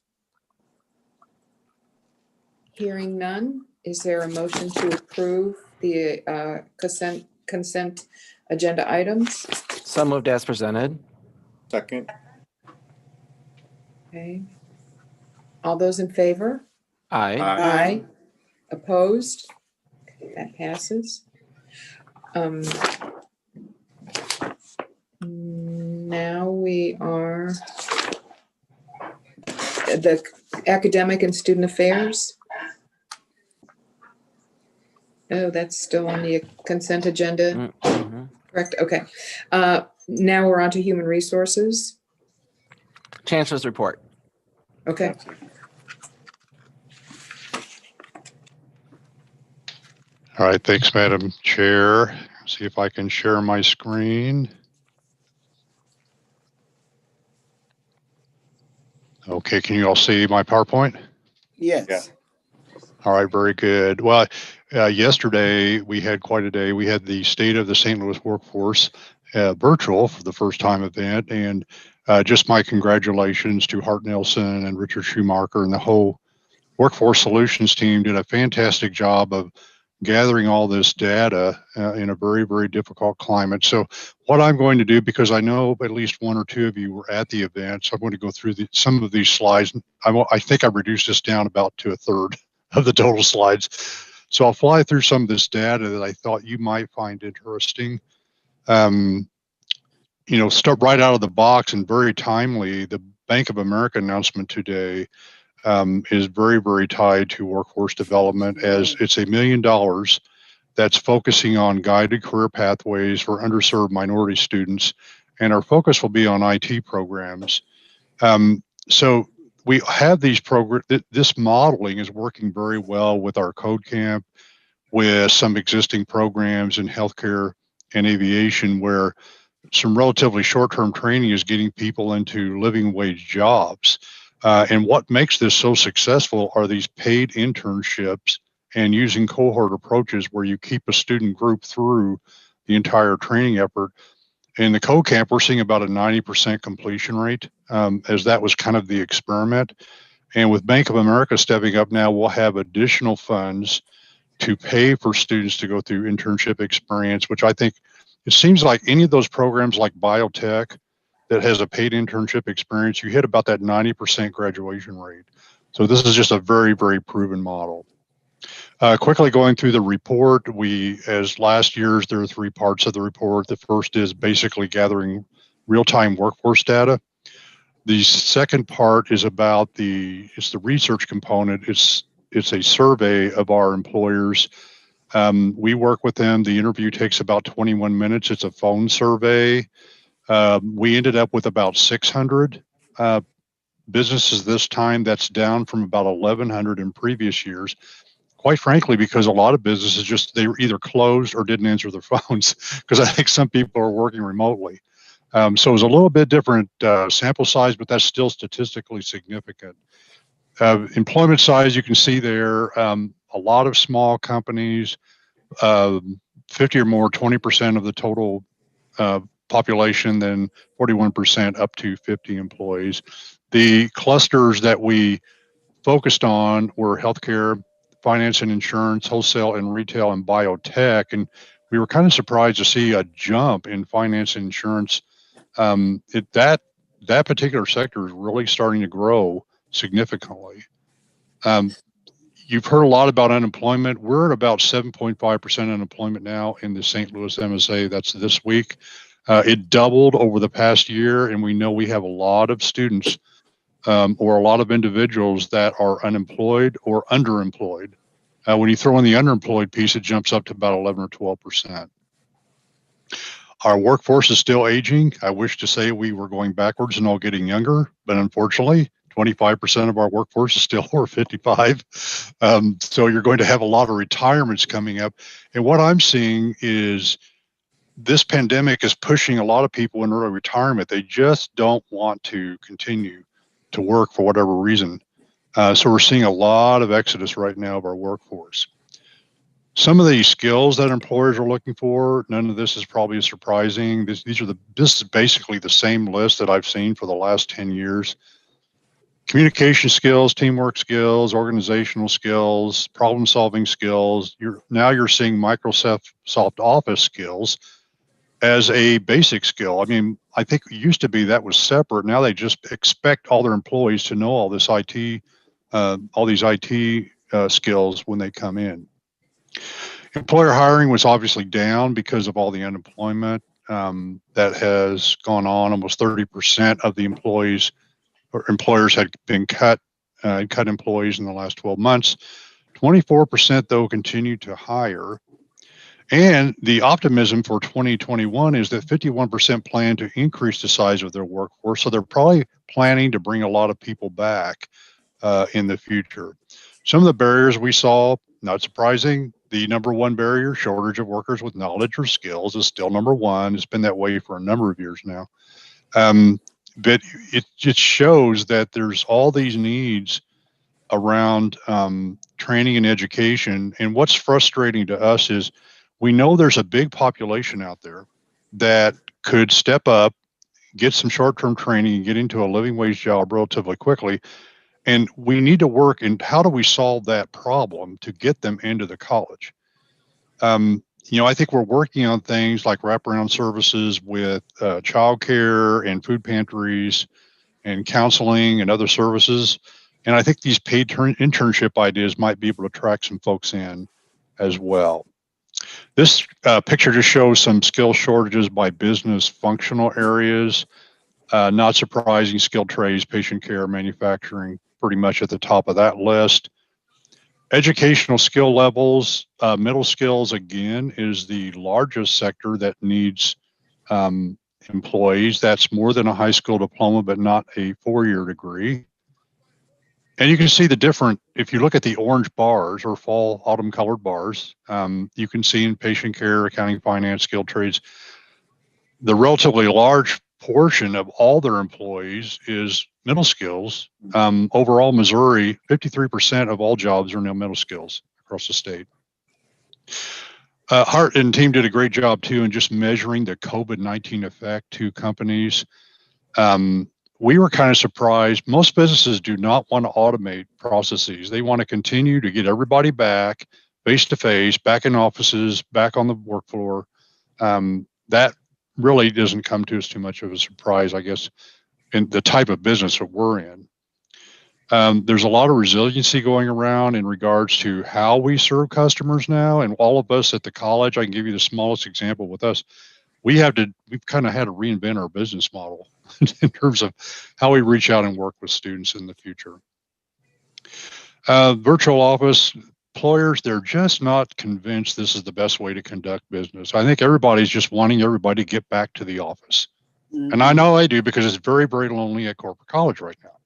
Hearing none, is there a motion to approve the consent agenda items? So moved as presented. Second. Okay. All those in favor? Aye. Aye. Opposed? Okay, that passes. Now we are the academic and student affairs. Oh, that's still on the consent agenda, Mhm. correct? Okay. Now we're on to human resources. Chancellor's report. Okay. All right, thanks, Madam Chair. See if I can share my screen. Okay, can you all see my PowerPoint? Yes. Yeah. All right, very good. Well, yesterday we had quite a day. We had the State of the St. Louis Workforce virtual for the first time event, and just my congratulations to Hart Nelson and Richard Schumacher and the whole Workforce Solutions team did a fantastic job of gathering all this data in a very, very difficult climate. So what I'm going to do, because I know at least one or two of you were at the event, so I'm going to go through some of these slides. I think I reduced this down about to a third of the total slides. So I'll fly through some of this data that I thought you might find interesting. Start right out of the box and very timely. The Bank of America announcement today is very, very tied to workforce development, as it's $1 million that's focusing on guided career pathways for underserved minority students. And our focus will be on IT programs. So we have these programs. This modeling is working very well with our code camp, with some existing programs in healthcare and aviation, where some relatively short-term training is getting people into living wage jobs. And what makes this so successful are these paid internships and using cohort approaches where you keep a student group through the entire training effort. In the code camp, we're seeing about a 90% completion rate, as that was kind of the experiment. And with Bank of America stepping up now, we'll have additional funds to pay for students to go through internship experience, which I think it seems like any of those programs like biotech that has a paid internship experience, you hit about that 90% graduation rate. So this is just a very, very proven model. Quickly going through the report, as last year's, there are 3 parts of the report. The first is basically gathering real-time workforce data. The second part is about it's the research component. It's a survey of our employers. We work with them. The interview takes about 21 minutes. It's a phone survey. We ended up with about 600 businesses this time. That's down from about 1,100 in previous years. Quite frankly, because a lot of businesses they were either closed or didn't answer their phones, because I think some people are working remotely. So it was a little bit different sample size, but that's still statistically significant. Employment size, you can see there, a lot of small companies, 50 or more, 20% of the total population, then 41% up to 50 employees. The clusters that we focused on were healthcare, finance and insurance, wholesale and retail, and biotech. And we were kind of surprised to see a jump in finance and insurance. That particular sector is really starting to grow significantly. You've heard a lot about unemployment. We're at about 7.5% unemployment now in the St. Louis MSA. That's this week. It doubled over the past year, and we know we have a lot of students or a lot of individuals that are unemployed or underemployed. When you throw in the underemployed piece, it jumps up to about 11 or 12%. Our workforce is still aging. I wish to say we were going backwards and all getting younger, but unfortunately, 25% of our workforce is still over 55. So you're going to have a lot of retirements coming up. And what I'm seeing is this pandemic is pushing a lot of people in early retirement. They just don't want to continue to work for whatever reason. So we're seeing a lot of exodus right now of our workforce. Some of the skills that employers are looking for, none of this is probably surprising. This is basically the same list that I've seen for the last 10 years. Communication skills, teamwork skills, organizational skills, problem-solving skills. You're seeing Microsoft Office skills as a basic skill. I mean, I think it used to be that was separate. Now they just expect all their employees to know all these IT skills when they come in. Employer hiring was obviously down because of all the unemployment that has gone on. Almost 30% of the employers had been cut employees in the last 12 months. 24% though continue to hire. And the optimism for 2021 is that 51% plan to increase the size of their workforce. So they're probably planning to bring a lot of people back in the future. Some of the barriers we saw, not surprising, the number one barrier, shortage of workers with knowledge or skills, is still number one. It's been that way for a number of years now. But it just shows that there's all these needs around training and education. And what's frustrating to us is we know there's a big population out there that could step up, get some short-term training, and get into a living wage job relatively quickly. And we need to work in how do we solve that problem to get them into the college. I think we're working on things like wraparound services with childcare and food pantries and counseling and other services. And I think these paid internship ideas might be able to attract some folks in as well. This picture just shows some skill shortages by business functional areas. Not surprising, skilled trades, patient care, manufacturing, pretty much at the top of that list. Educational skill levels, middle skills, again, is the largest sector that needs employees. That's more than a high school diploma, but not a 4-year degree. And you can see the different, if you look at the orange bars or fall autumn colored bars, you can see in patient care, accounting, finance, skilled trades, the relatively large portion of all their employees is middle skills. Overall, Missouri, 53% of all jobs are now middle skills across the state. Hart and team did a great job too in just measuring the COVID-19 effect to companies. We were kind of surprised. Most businesses do not want to automate processes. They want to continue to get everybody back face to face, back in offices, back on the work floor. That really doesn't come to us too much of a surprise, I guess, in the type of business that we're in. There's a lot of resiliency going around in regards to how we serve customers now. And all of us at the college, I can give you the smallest example with us. We've kind of had to reinvent our business model in terms of how we reach out and work with students in the future. Virtual office, employers, they're just not convinced this is the best way to conduct business. I think everybody's just wanting everybody to get back to the office. Mhm. And I know I do, because it's very, very lonely at corporate college right now.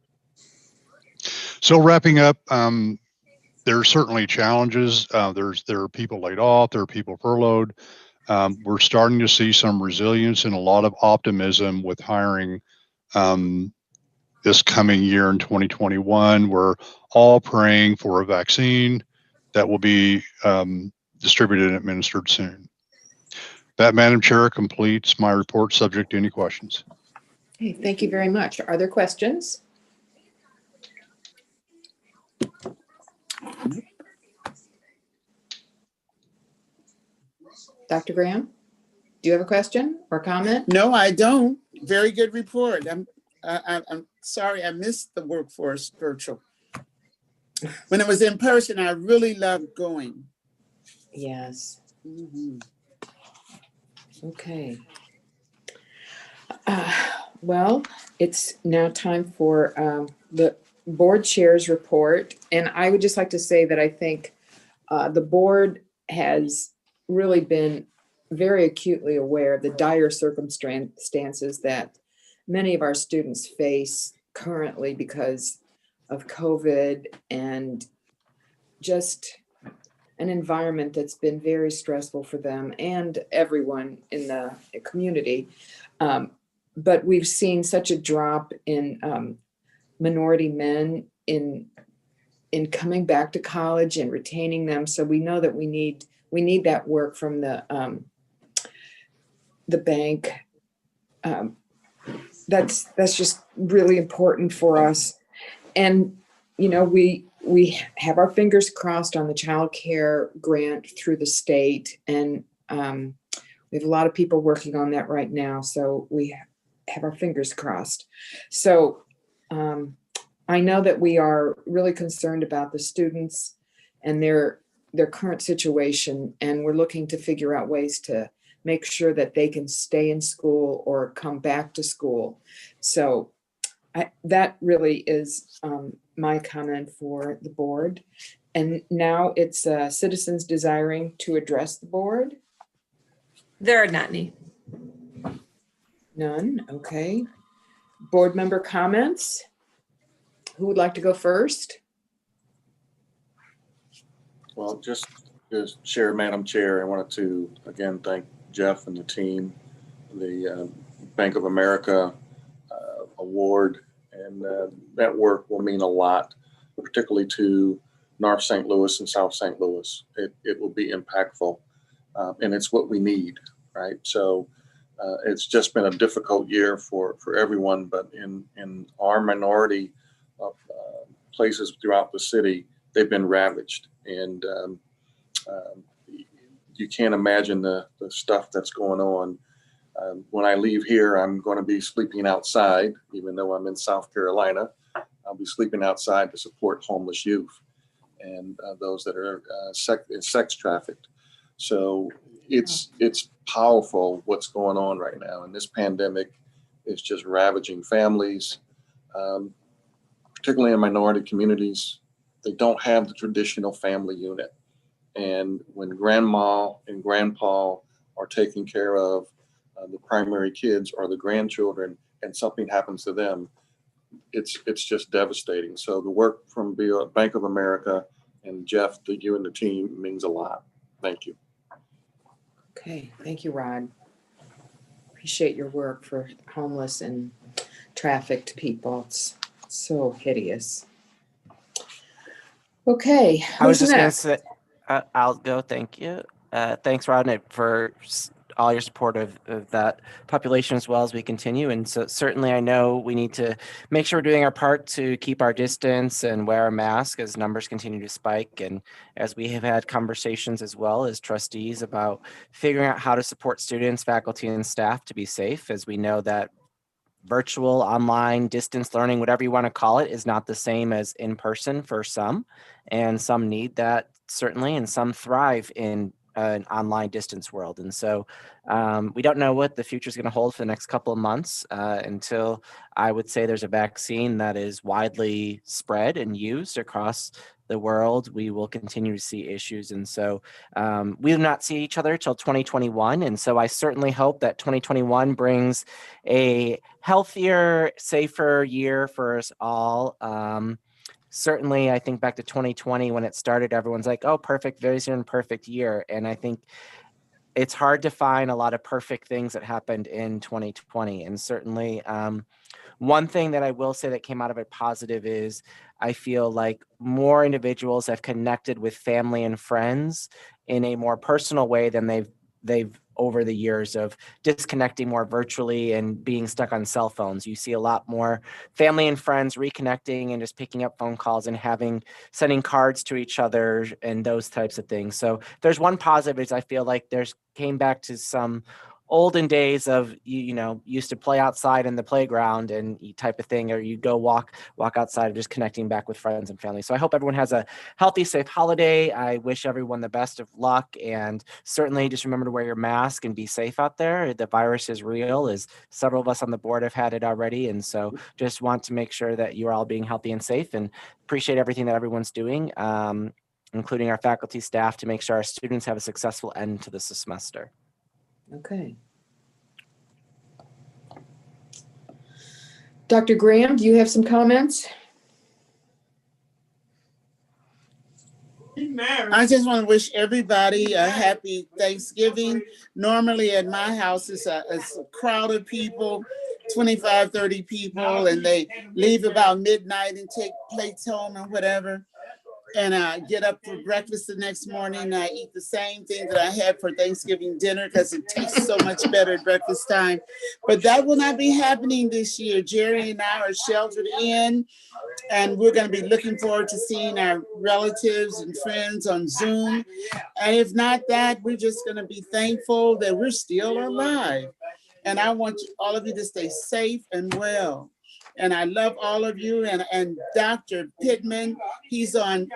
So wrapping up, there are certainly challenges. There are people laid off, there are people furloughed. We're starting to see some resilience and a lot of optimism with hiring this coming year in 2021. We're all praying for a vaccine that will be distributed and administered soon. That, Madam Chair, completes my report, subject to any questions. Okay, thank you very much. Are there questions? Dr. Graham, do you have a question or comment? No, I don't. Very good report. I'm sorry I missed the workforce virtual. When it was in person, I really loved going. Yes. Mhm. Okay. Well, it's now time for the board chair's report. And I would just like to say that I think the board has really been very acutely aware of the dire circumstances that many of our students face currently because of COVID and just an environment that's been very stressful for them and everyone in the community. But we've seen such a drop in minority men in coming back to college and retaining them. So we know that we need that work from the bank. That's just really important for us. And we have our fingers crossed on the child care grant through the state, and we have a lot of people working on that right now. So we have our fingers crossed. So I know that we are really concerned about the students and their current situation, and we're looking to figure out ways to make sure that they can stay in school or come back to school. So that really is my comment for the board. And now it's citizens desiring to address the board. There are not any. None. Okay. Board member comments. Who would like to go first? Well, just share, Madam Chair, I wanted to again thank Jeff and the team, the Bank of America award, and that work will mean a lot, particularly to North St. Louis and South St. Louis. It will be impactful, and it's what we need, right? So it's just been a difficult year for everyone, but in our minority of places throughout the city, they've been ravaged. And you can't imagine the stuff that's going on. When I leave here, I'm going to be sleeping outside, even though I'm in South Carolina. I'll be sleeping outside to support homeless youth and those that are sex trafficked. So it's powerful what's going on right now. And this pandemic is just ravaging families, particularly in minority communities. They don't have the traditional family unit. And when grandma and grandpa are taking care of the primary kids or the grandchildren and something happens to them, it's just devastating. So the work from Bank of America and Jeff, to you and the team, means a lot. Thank you. Okay, thank you, Rod. Appreciate your work for homeless and trafficked people. It's so hideous. Okay, I was who's just going to next? say, I'll go. Thank you. Thanks, Rod, for all your support of that population as well as we continue. And so certainly I know we need to make sure we're doing our part to keep our distance and wear a mask as numbers continue to spike. And as we have had conversations as well as trustees about figuring out how to support students, faculty, and staff to be safe, as we know that virtual, online, distance learning, whatever you want to call it, is not the same as in person for some. And some need that certainly, and some thrive in an online distance world. And so we don't know what the future is going to hold for the next couple of months until I would say there's a vaccine that is widely spread and used across the world. We will continue to see issues. And so we will not see each other till 2021. And so I certainly hope that 2021 brings a healthier, safer year for us all. Certainly, I think back to 2020 when it started, everyone's like, oh, perfect, very soon, perfect year. And I think it's hard to find a lot of perfect things that happened in 2020. And certainly, one thing that I will say that came out of it positive is I feel like more individuals have connected with family and friends in a more personal way than they've over the years of disconnecting more virtually and being stuck on cell phones. You see a lot more family and friends reconnecting and just picking up phone calls and sending cards to each other and those types of things. So there's one positive is I feel like came back to some olden days of you used to play outside in the playground and type of thing, or you go walk outside, just connecting back with friends and family. So I hope everyone has a healthy, safe holiday. I wish everyone the best of luck, and certainly just remember to wear your mask and be safe out there. The virus is real, as several of us on the board have had it already, and so just want to make sure that you're all being healthy and safe, and appreciate everything that everyone's doing, including our faculty, staff, to make sure our students have a successful end to this semester. Okay. Dr. Graham, do you have some comments? I just want to wish everybody a happy Thanksgiving. Normally at my house, it's a crowd of people, 25, 30 people, and they leave about midnight and take plates home or whatever. And I get up for breakfast the next morning and I eat the same thing that I had for Thanksgiving dinner because it tastes so much better at breakfast time. But that will not be happening this year. Jerry and I are sheltered in, and we're going to be looking forward to seeing our relatives and friends on Zoom. And if not that, we're just going to be thankful that we're still alive. And I want all of you to stay safe and well. And I love all of you. And Dr. Pittman, he's on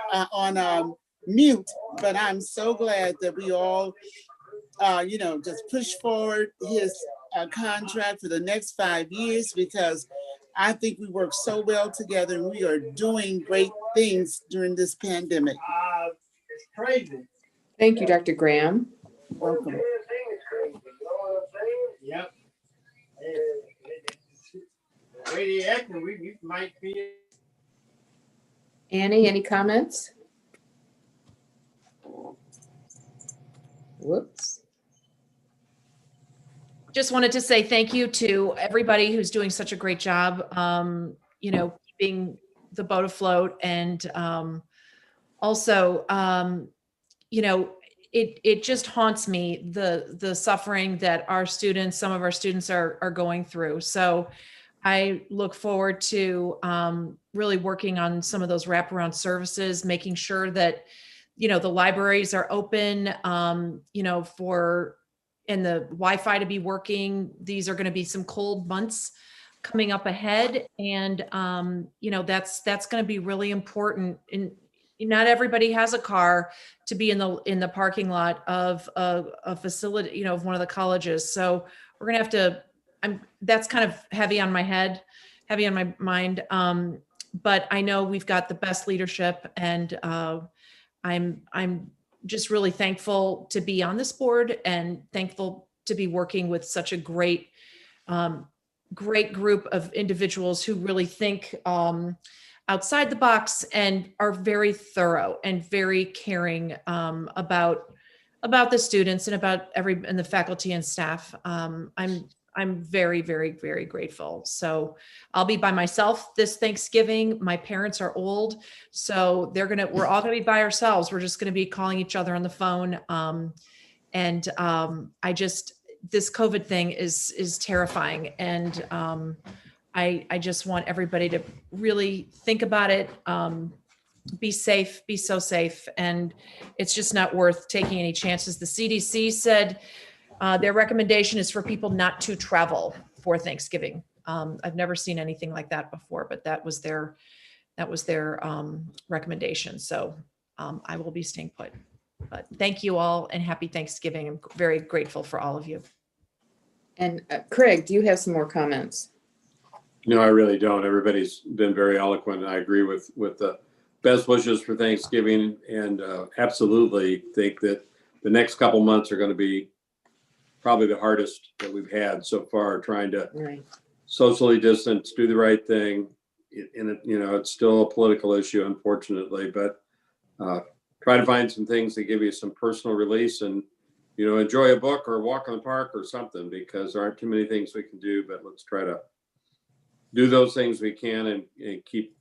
mute, but I'm so glad that we all, just push forward his contract for the next 5 years, because I think we work so well together and we are doing great things during this pandemic. It's crazy. Thank you, Dr. Graham. Welcome. Yep. We might be. Annie, any comments? Whoops. Just wanted to say thank you to everybody who's doing such a great job, keeping the boat afloat. And also, it just haunts me, the suffering that some of our students are going through. So I look forward to really working on some of those wraparound services, making sure that the libraries are open, and the Wi-Fi to be working. These are going to be some cold months coming up ahead. And, that's going to be really important. And not everybody has a car to be in the parking lot of a facility, of one of the colleges. So we're going to have to, that's kind of heavy on my mind. But I know we've got the best leadership, and I'm just really thankful to be on this board and thankful to be working with such a great group of individuals who really think outside the box and are very thorough and very caring about the students and about and the faculty and staff. I'm very, very, very grateful. So I'll be by myself this Thanksgiving. My parents are old, so we're all gonna be by ourselves. We're just gonna be calling each other on the phone. This COVID thing is terrifying. And I just want everybody to really think about it. Be safe, be so safe. And it's just not worth taking any chances. The CDC said, their recommendation is for people not to travel for Thanksgiving. I've never seen anything like that before, but that was their recommendation. So I will be staying put. But thank you all and happy Thanksgiving. I'm very grateful for all of you. And Craig, do you have some more comments? No, I really don't. Everybody's been very eloquent. And I agree with the best wishes for Thanksgiving, and absolutely think that the next couple months are going to be probably the hardest that we've had so far, trying to socially distance, do the right thing. It's still a political issue, unfortunately, but try to find some things that give you some personal release and, enjoy a book or walk in the park or something, because there aren't too many things we can do, but let's try to do those things we can and keep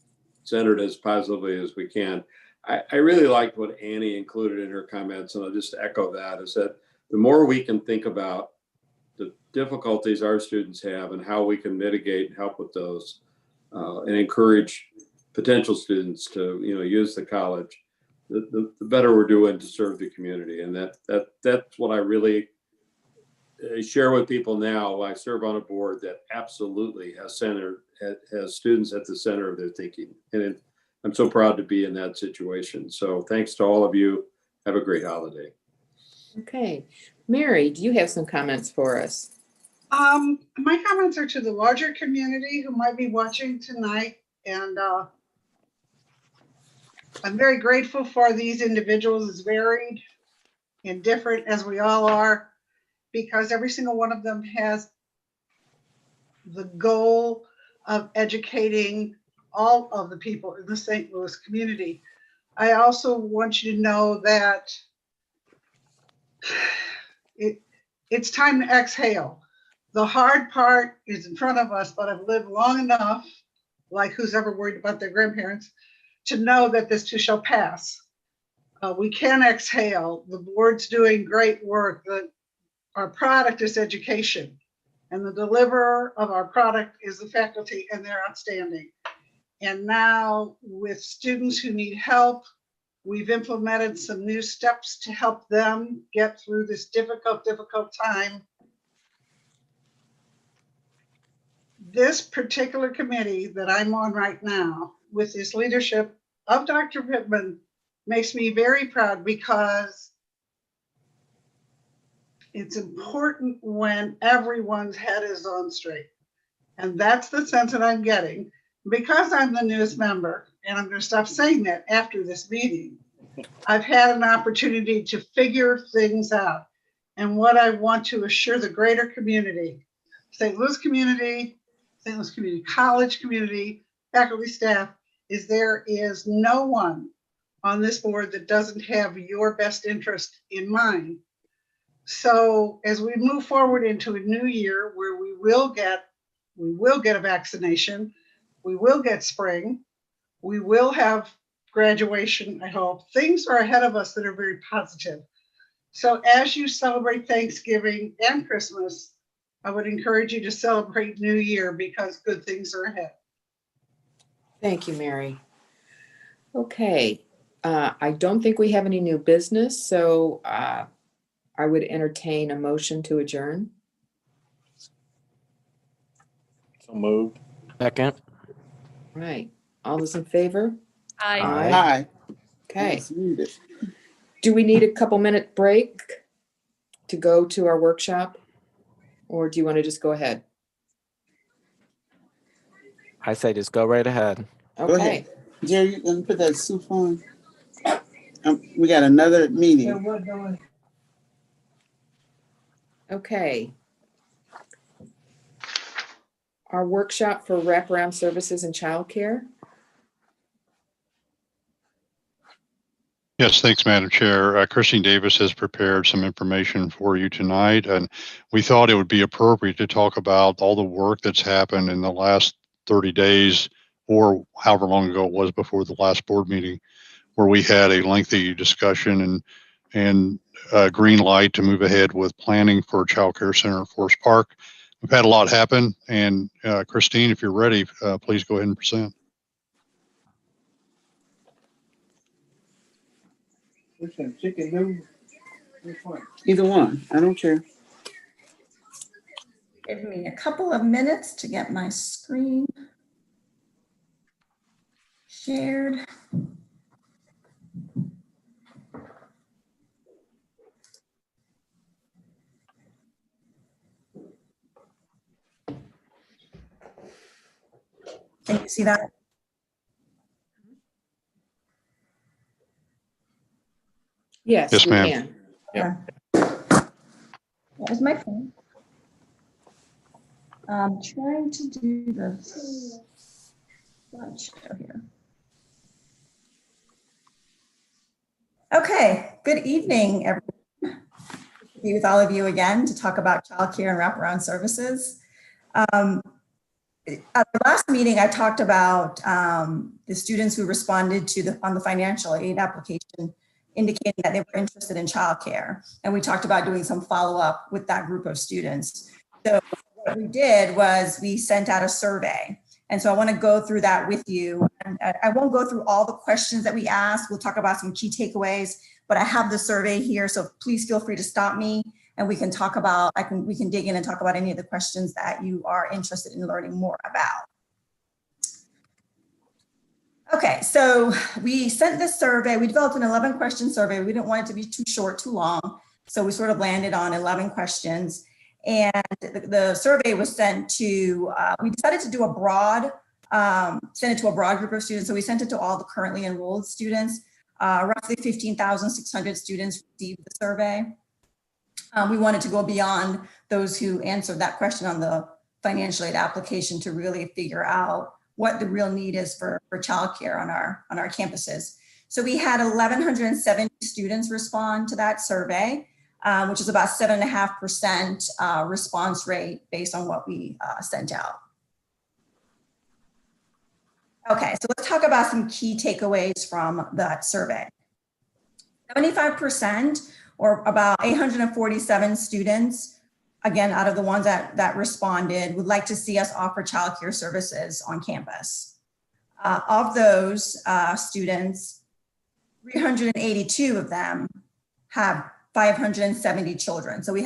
centered as positively as we can. I really liked what Annie included in her comments, and I'll just echo that, is that the more we can think about the difficulties our students have and how we can mitigate and help with those, and encourage potential students to, use the college, the better we're doing to serve the community. And that's what I really share with people now. I serve on a board that absolutely has students at the center of their thinking. And I'm so proud to be in that situation. So thanks to all of you. Have a great holiday. Okay. Mary, do you have some comments for us? My comments are to the larger community who might be watching tonight. And I'm very grateful for these individuals, as varied and different as we all are, because every single one of them has the goal of educating all of the people in the St. Louis community. I also want you to know that it's time to exhale. The hard part is in front of us, but I've lived long enough, like who's ever worried about their grandparents, to know that this too shall pass. We can exhale. The board's doing great work. Our product is education, and the deliverer of our product is the faculty, and they're outstanding. And now with students who need help, we've implemented some new steps to help them get through this difficult time. This particular committee that I'm on right now, with this leadership of Dr. Pittman, makes me very proud, because it's important when everyone's head is on straight. And that's the sense that I'm getting, because I'm the newest member, and I'm going to stop saying that after this meeting. I've had an opportunity to figure things out. And what I want to assure the greater community, St. Louis Community College community, faculty, staff, is there is no one on this board that doesn't have your best interest in mind. So as we move forward into a new year where we will get a vaccination, we will get spring, we will have graduation, I hope. Things are ahead of us that are very positive. So as you celebrate Thanksgiving and Christmas, I would encourage you to celebrate New Year, because good things are ahead. Thank you, Mary. Okay. I don't think we have any new business, so I would entertain a motion to adjourn. So moved. Second. Right. All those in favor? Aye. Aye. Hi. Okay. Let's read it. Do we need a couple minute break to go to our workshop? Or do you want to just go ahead? I say just go right ahead. Go Okay. ahead. Jerry, you gonna put that soup on? We got another meeting. Okay. Our workshop for wraparound services and childcare. Yes, thanks, Madam Chair. Christine Davis has prepared some information for you tonight, and we thought it would be appropriate to talk about all the work that's happened in the last 30 days or however long ago it was before the last board meeting, where we had a lengthy discussion and green light to move ahead with planning for a child care center at Forest Park. We've had a lot happen, and Christine, if you're ready, please go ahead and present. What's that, chicken noodle? Which one? Either one, I don't care. Give me a couple of minutes to get my screen shared. Can you see that? Yes, Yes, we ma'am. can. There's my phone. I'm trying to do this slideshow here. Okay, good evening, everyone. Be with all of you again to talk about childcare and wraparound services. At the last meeting, I talked about the students who responded to on the financial aid application, indicating that they were interested in childcare. And we talked about doing some follow-up with that group of students. So what we did was we sent out a survey. And so I want to go through that with you. And I won't go through all the questions that we asked. We'll talk about some key takeaways, but I have the survey here. So please feel free to stop me and we can talk about, we can dig in and talk about any of the questions that you are interested in learning more about. Okay, so we sent this survey. We developed an 11 question survey. We didn't want it to be too short, too long. So we sort of landed on 11 questions. And the survey was sent to, we decided to do a broad, send it to a broad group of students. So we sent it to all the currently enrolled students. Roughly 15,600 students received the survey. We wanted to go beyond those who answered that question on the financial aid application to really figure out what the real need is for childcare on our campuses. So we had 1,170 students respond to that survey, which is about 7.5% response rate based on what we sent out. Okay, so let's talk about some key takeaways from that survey. 75%, or about 847 students, again, out of the ones that responded, would like to see us offer childcare services on campus. Of those students, 382 of them have 570 children. So we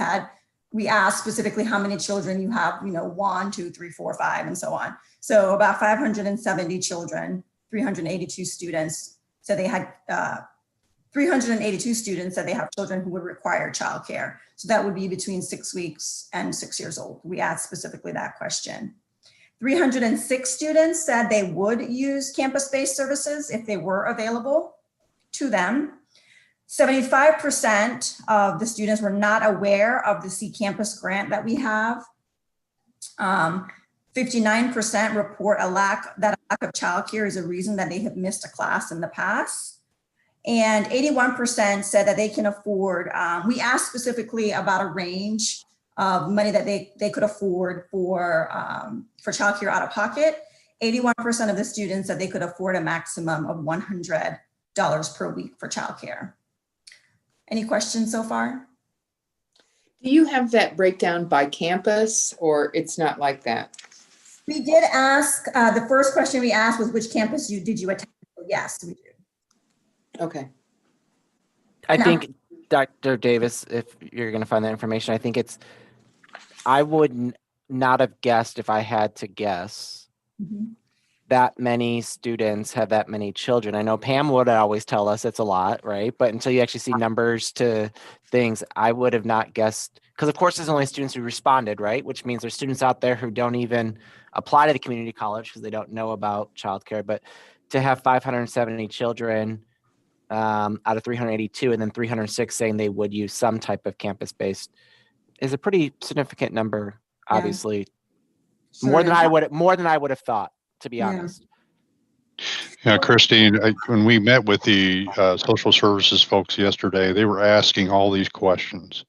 asked specifically how many children you have, 1, 2, 3, 4, 5, and so on. So about 570 children, 382 students. So they had 382 students said they have children who would require childcare. So that would be between 6 weeks and 6 years old. We asked specifically that question. 306 students said they would use campus-based services if they were available to them. 75% of the students were not aware of the C Campus grant that we have. 59% report that a lack of childcare is a reason that they have missed a class in the past. And 81% said that they can afford, we asked specifically about a range of money that they could afford for childcare out of pocket. 81% of the students said they could afford a maximum of $100 per week for childcare. Any questions so far? Do you have that breakdown by campus, or it's not like that? We did ask, the first question we asked was which campus did you attend? Yes, we do. Okay. I Now- think, Dr. Davis, if you're going to find that information, I think I would not have guessed, if I had to guess, Mhm. that many students have that many children. I know Pam would always tell us it's a lot, right? But until you actually see numbers to things, I would have not guessed, because of course there's only students who responded, right? Which means there's students out there who don't even apply to the community college because they don't know about childcare. But to have 570 children out of 382 and then 306 saying they would use some type of campus-based is a pretty significant number, Yeah. obviously. Sure More than is. I would have thought, to be Yeah. honest. Yeah, Christine, when we met with the social services folks yesterday, they were asking all these questions.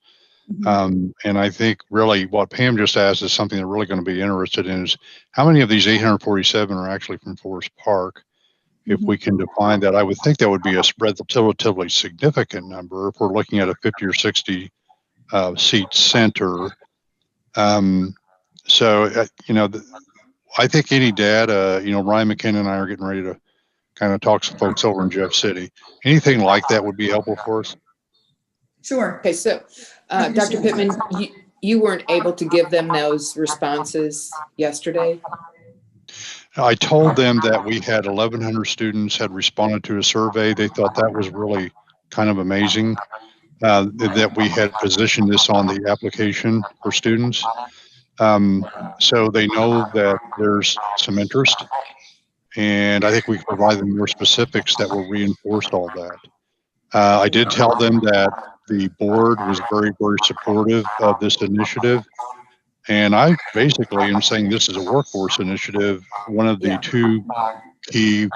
Mhm. And I think really what Pam just asked is something they're really going to be interested in is how many of these 847 are actually from Forest Park? If Mhm. we can define that, I would think that would be a relatively significant number if we're looking at a 50 or 60 seat center. I think any data, Ryan McKenna and I are getting ready to kind of talk to folks over in Jeff City. Anything like that would be helpful for us. Sure. Okay, so Dr. Pittman, you weren't able to give them those responses yesterday? I told them that we had 1,100 students had responded to a survey. They thought that was really kind of amazing, that we had positioned this on the application for students. So they know that there's some interest, and I think we can provide them more specifics that will reinforce all that. I did tell them that the board was very, very supportive of this initiative. And I basically am saying this is a workforce initiative. One of the Yeah. two key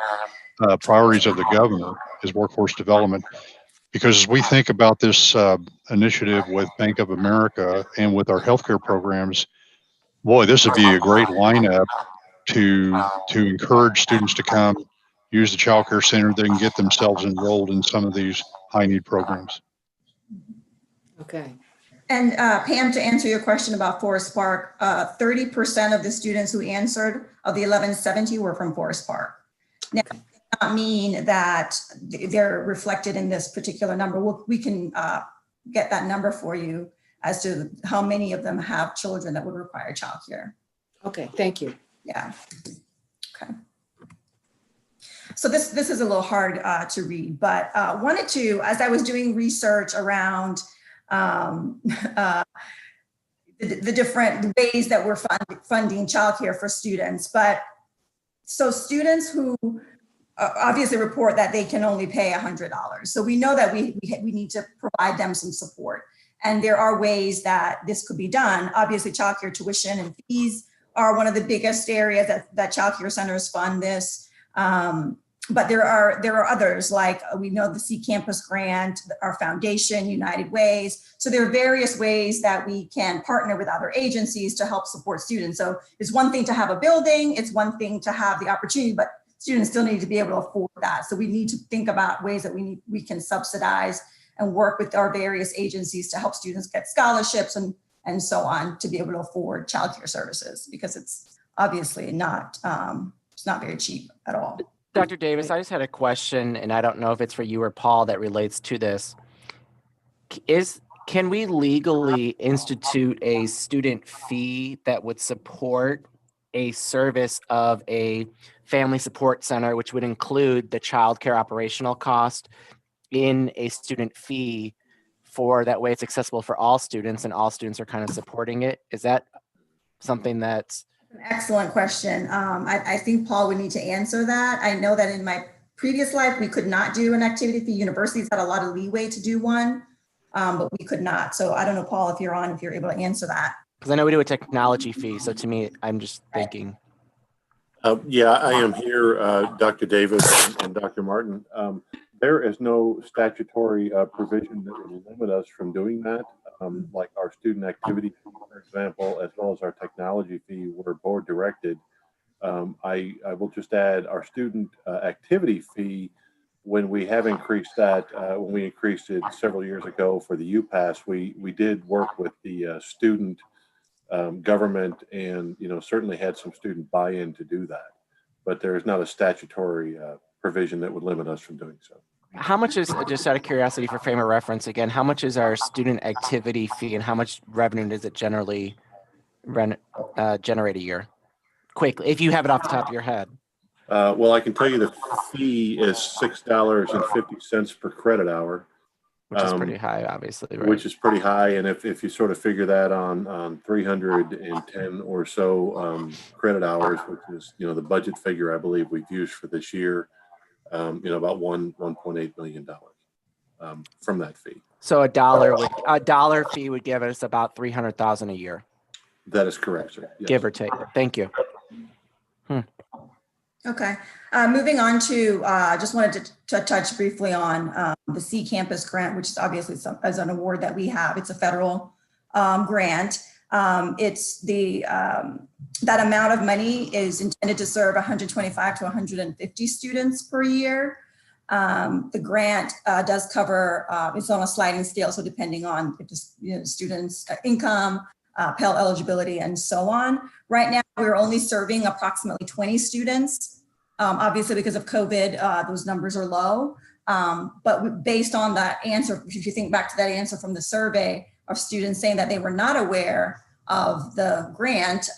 priorities of the governor is workforce development. Because as we think about this initiative with Bank of America and with our healthcare programs, boy, this would be a great lineup to encourage students to come use the child care center. They can get themselves enrolled in some of these high need programs. Okay. And Pam, to answer your question about Forest Park, 30% of the students who answered of the 1170 were from Forest Park. Now, that does not mean that they're reflected in this particular number. We can get that number for you as to how many of them have children that would require childcare. Okay, thank you. Yeah. Okay. So this is a little hard to read, but wanted to, as I was doing research around the different ways that we're funding childcare for students. But so students who obviously report that they can only pay $100. So we know that we need to provide them some support. And there are ways that this could be done. Obviously, childcare tuition and fees are one of the biggest areas that childcare centers fund this. But there are others, like we know the C Campus Grant, our foundation, United Ways. So there are various ways that we can partner with other agencies to help support students. So it's one thing to have a building, it's one thing to have the opportunity, but students still need to be able to afford that. So we need to think about ways that we can subsidize and work with our various agencies to help students get scholarships and so on to be able to afford childcare services, because it's obviously not very cheap at all. Dr. Davis, I just had a question, and I don't know if it's for you or Paul that relates to this. Can we legally institute a student fee that would support a service of a family support center, which would include the childcare operational cost in a student fee, for that way it's accessible for all students and all students are kind of supporting it? Is that something that's An excellent question. I think Paul would need to answer that. I know that in my previous life, we could not do an activity fee. Universities had a lot of leeway to do one, but we could not. So I don't know, Paul, if you're able to answer that. Because I know we do a technology fee. So to me, I'm just thinking. Yeah, I am here, Dr. Davis and Dr. Martin. There is no statutory provision that would limit us from doing that. Like our student activity fee, for example, as well as our technology fee, were board directed. I will just add our student activity fee, when we have increased that, when we increased it several years ago for the UPass, we did work with the student government and, certainly had some student buy-in to do that. But there is not a statutory provision that would limit us from doing so. How much is, just out of curiosity for frame of reference again, how much is our student activity fee and how much revenue does it generally generate a year? Quickly, if you have it off the top of your head. Well, I can tell you the fee is $6.50 per credit hour. Which is pretty high, obviously, right? Which is pretty high. And if you sort of figure that on 310 or so credit hours, which is, the budget figure I believe we've used for this year, about $1.8 million from that fee. So a dollar fee would give us about 300,000 a year. That is correct, sir. Yes. Give or take. Thank you. Okay, moving on to, just wanted to touch briefly on the C Campus grant, which is obviously as an award that we have. It's a federal grant. It's that amount of money is intended to serve 125 to 150 students per year. The grant does cover, it's on a sliding scale, so depending on if the students' income, Pell eligibility, and so on. Right now, we're only serving approximately 20 students. Obviously, because of COVID, those numbers are low. But based on that answer, if you think back to that answer from the survey of students saying that they were not aware of the grant,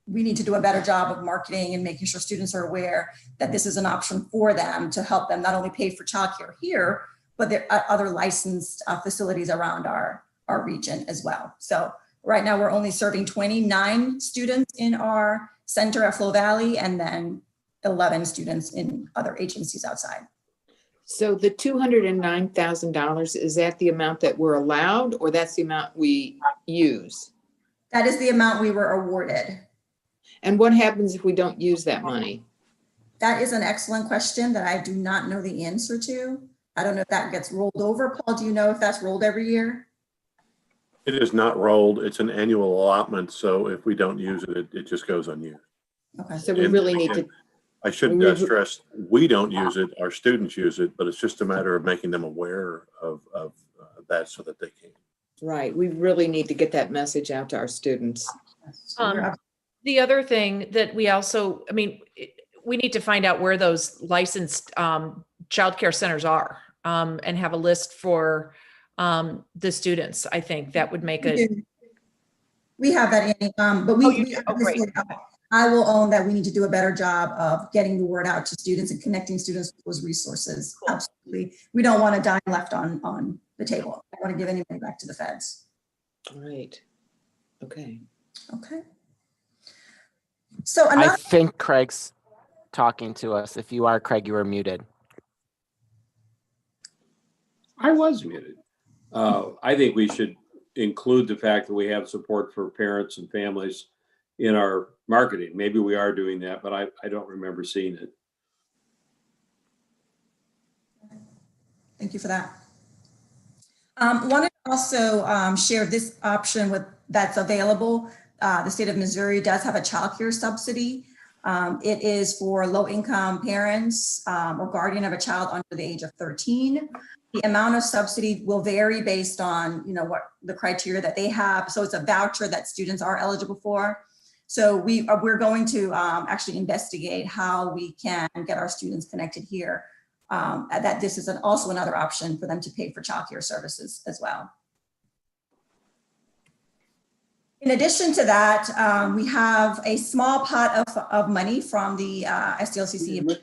we need to do a better job of marketing and making sure students are aware that this is an option for them to help them not only pay for childcare here, but there are other licensed facilities around our region as well. So right now we're only serving 29 students in our center at Flow Valley, and then 11 students in other agencies outside. So the $209,000, is that the amount that we're allowed, or that's the amount we use? That is the amount we were awarded. And what happens if we don't use that money? That is an excellent question that I do not know the answer to. I don't know if that gets rolled over. Paul, do you know if that's rolled every year? It is not rolled. It's an annual allotment. So if we don't use it, it just goes unused. Okay. So we really need to. I should stress, we don't use it. Our students use it, but it's just a matter of making them aware of that so that they can. Right. We really need to get that message out to our students. The other thing that we also, we need to find out where those licensed childcare centers are and have a list for the students. I think that would make it. We have that in, but great. I will own that we need to do a better job of getting the word out to students and connecting students with those resources. Cool. Absolutely. We don't want a dime left on the table. I want to give any money back to the feds. All right. Okay. Okay. So I think Craig's talking to us. If you are, Craig, you are muted. I was muted. I think we should include the fact that we have support for parents and families in our marketing. Maybe we are doing that, but I don't remember seeing it. Thank you for that. Wanted to also share this option that's available. The state of Missouri does have a child care subsidy. It is for low-income parents or guardian of a child under the age of 13. The amount of subsidy will vary based on, what the criteria that they have. So it's a voucher that students are eligible for. So we're going to actually investigate how we can get our students connected here. That this is also another option for them to pay for childcare services as well. In addition to that, we have a small pot of money from the SDLCC.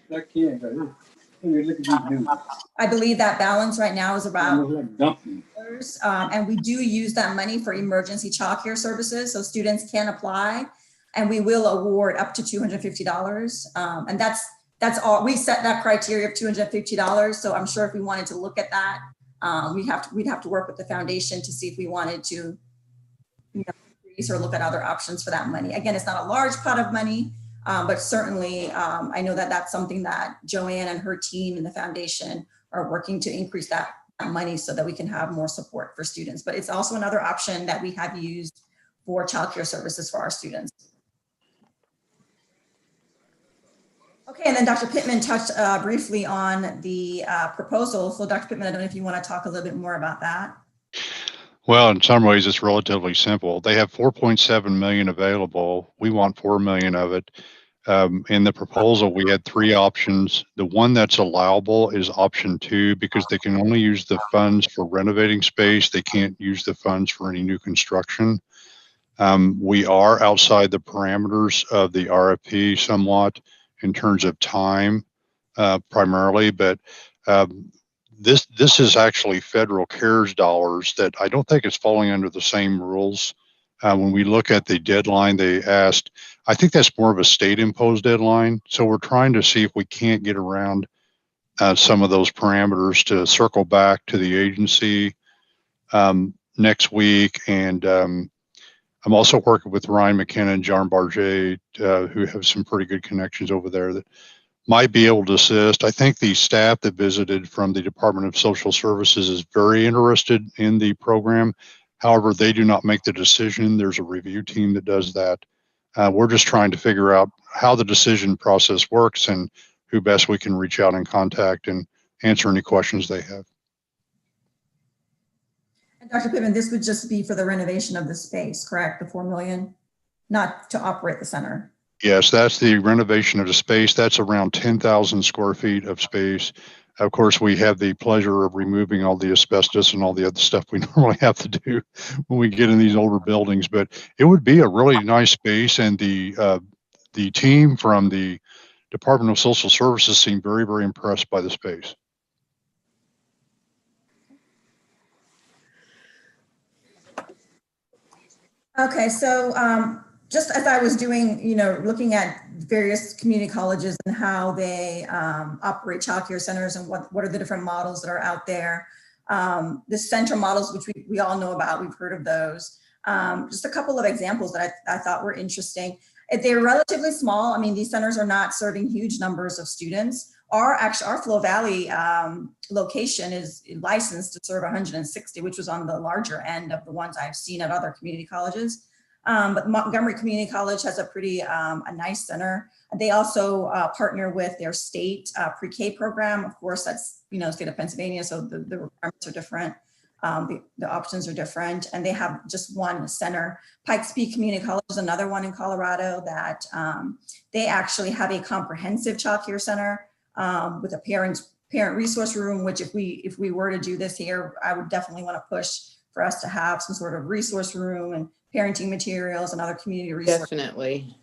I believe that balance right now is about and we do use that money for emergency childcare services, so students can apply, and we will award up to $250. And that's all. We set that criteria of $250. So I'm sure if we wanted to look at that, we'd have to work with the foundation to see if we wanted to increase or look at other options for that money. Again, it's not a large pot of money, but certainly I know that that's something that Joanne and her team and the foundation are working to increase that money so that we can have more support for students. But it's also another option that we have used for childcare services for our students. Okay, and then Dr. Pittman touched briefly on the proposal. So Dr. Pittman, I don't know if you want to talk a little bit more about that. Well, in some ways, it's relatively simple. They have 4.7 million available. We want 4 million of it. In the proposal, we had 3 options. The one that's allowable is option 2 because they can only use the funds for renovating space. They can't use the funds for any new construction. We are outside the parameters of the RFP somewhat in terms of time, primarily, but this is actually federal CARES dollars that I don't think is falling under the same rules. When we look at the deadline, they asked, I think that's more of a state imposed deadline. So we're trying to see if we can't get around some of those parameters to circle back to the agency next week. And I'm also working with Ryan McKenna and John Barget, who have some pretty good connections over there that might be able to assist. I think the staff that visited from the Department of Social Services is very interested in the program. However, they do not make the decision. There's a review team that does that. We're just trying to figure out how the decision process works and who best we can reach out and contact and answer any questions they have. And Dr. Pittman, this would just be for the renovation of the space, correct? The $4 million, not to operate the center. Yes, that's the renovation of the space. That's around 10,000 square feet of space. Of course, we have the pleasure of removing all the asbestos and all the other stuff we normally have to do when we get in these older buildings. But it would be a really nice space, and the team from the Department of Social Services seemed very, very impressed by the space. Okay, so just as I was doing, looking at various community colleges and how they operate childcare centers and what are the different models that are out there. The central models, which we all know about, we've heard of those. Just a couple of examples that I thought were interesting. They're relatively small. I mean, these centers are not serving huge numbers of students. Our Flow Valley location is licensed to serve 160, which was on the larger end of the ones I've seen at other community colleges. But Montgomery Community College has a pretty a nice center. They also partner with their state pre-K program. Of course, that's state of Pennsylvania, so the requirements are different. The options are different, and they have just one center. Pikes Peak Community College is another one in Colorado that they actually have a comprehensive child care center with a parent resource room, which if we were to do this here, I would definitely want to push for us to have some sort of resource room and parenting materials and other community resources. Definitely.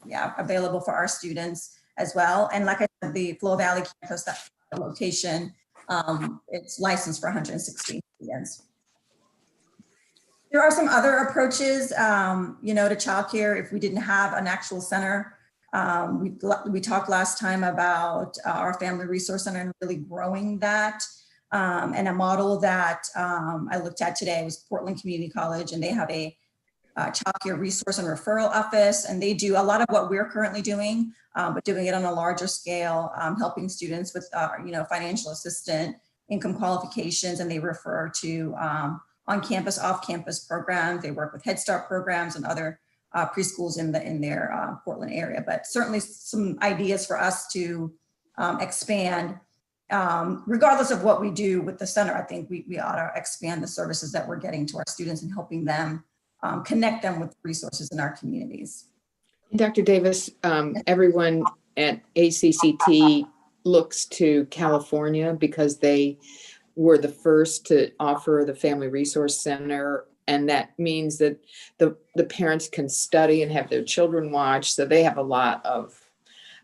Yeah, available for our students as well. And like I said, the Flow Valley campus, that location, it's licensed for 160 students. There are some other approaches, to childcare if we didn't have an actual center. We talked last time about our family resource center and really growing that. And a model that I looked at today was Portland Community College, and they have a child care resource and referral office, and they do a lot of what we're currently doing, but doing it on a larger scale, helping students with financial assistance, income qualifications, and they refer to on-campus, off-campus programs. They work with Head Start programs and other preschools in their Portland area. But certainly some ideas for us to expand. Regardless of what we do with the center, I think we ought to expand the services that we're getting to our students and helping them connect them with resources in our communities. Dr. Davis, everyone at ACCT looks to California because they were the first to offer the Family Resource Center. And that means that the parents can study and have their children watch. So they have a lot of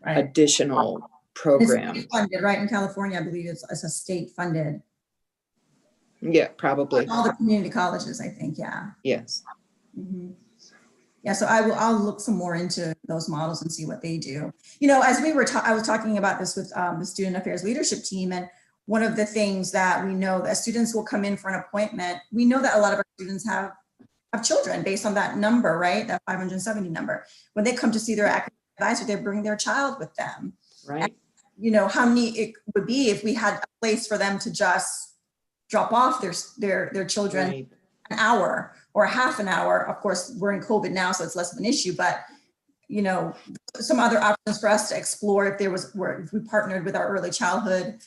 additional programs. It's funded, right? In California, I believe it's a state funded. Yeah, probably. All the community colleges, I think, yeah. Yes. Mm-hmm. Yeah, so I'll look some more into those models and see what they do. As I was talking about this with the Student Affairs Leadership Team, and one of the things that we know that students will come in for an appointment, we know that a lot of our students have children based on that number, right? That 570 number. When they come to see their academic advisor, they bring their child with them. Right. And, how neat it would be if we had a place for them to just drop off their children Right. an hour or a half an hour. Of course, we're in COVID now, so it's less of an issue, but some other options for us to explore if we partnered with our early childhood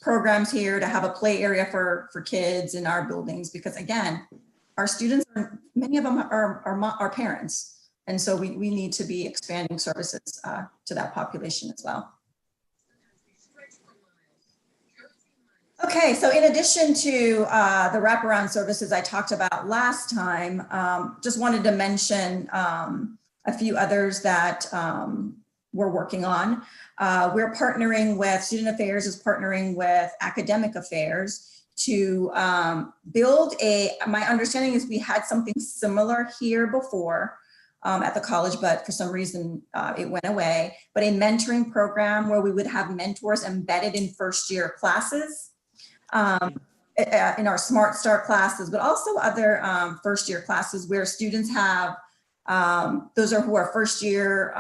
programs here to have a play area for kids in our buildings, because again, our students, many of them are parents. And so we need to be expanding services to that population as well. Okay, so in addition to the wraparound services I talked about last time, just wanted to mention a few others that we're working on. We're partnering with, Student Affairs is partnering with Academic Affairs to build my understanding is we had something similar here before at the college, but for some reason it went away, but a mentoring program where we would have mentors embedded in first year classes. In our Smart Start classes, but also other first year classes where students have, those are who are first year.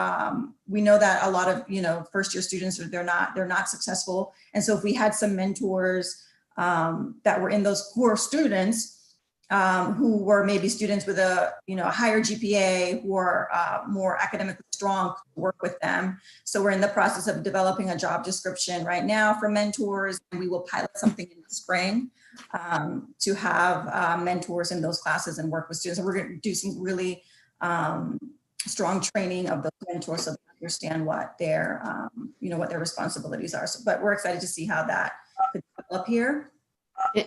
We know that a lot of, first year students, they're not successful. And so if we had some mentors that were in those core students who were maybe students with a higher GPA, who are more academically strong, work with them. So we're in the process of developing a job description right now for mentors, and we will pilot something in the spring to have mentors in those classes and work with students. And we're going to do some really strong training of those mentors so they understand what their what their responsibilities are. So, but we're excited to see how that could develop here.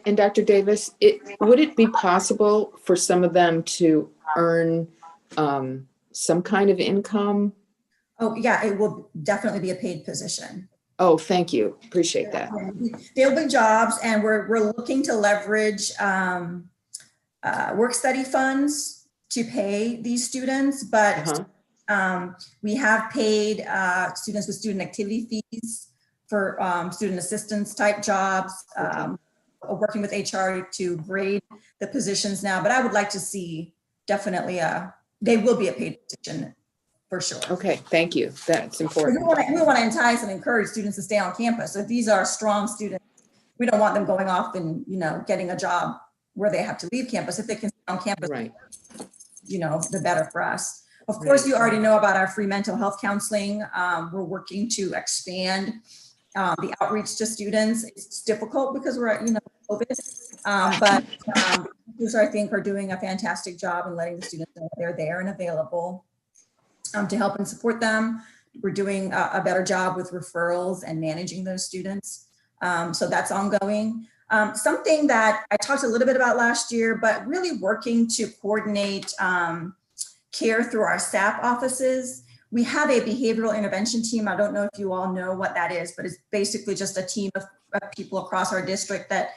And Dr. Davis, would it be possible for some of them to earn some kind of income? Oh, yeah, it will definitely be a paid position. Oh, thank you. Appreciate that. They'll be jobs, and we're looking to leverage work study funds to pay these students, but we have paid students with student activity fees for student assistance type jobs. Working with HR to grade the positions now, but I would like to see definitely they will be a paid position for sure. Okay, thank you. That's important. We want to entice and encourage students to stay on campus. So if these are strong students, we don't want them going off and getting a job where they have to leave campus. If they can stay on campus, right, the better for us. Of course, you already know about our free mental health counseling. We're working to expand the outreach to students. It's difficult because we're COVID, but teachers, I think, are doing a fantastic job in letting the students know they're there and available to help and support them. We're doing a better job with referrals and managing those students. So that's ongoing. Something that I talked a little bit about last year, but really working to coordinate care through our staff offices. We have a behavioral intervention team. I don't know if you all know what that is, but it's basically just a team of people across our district that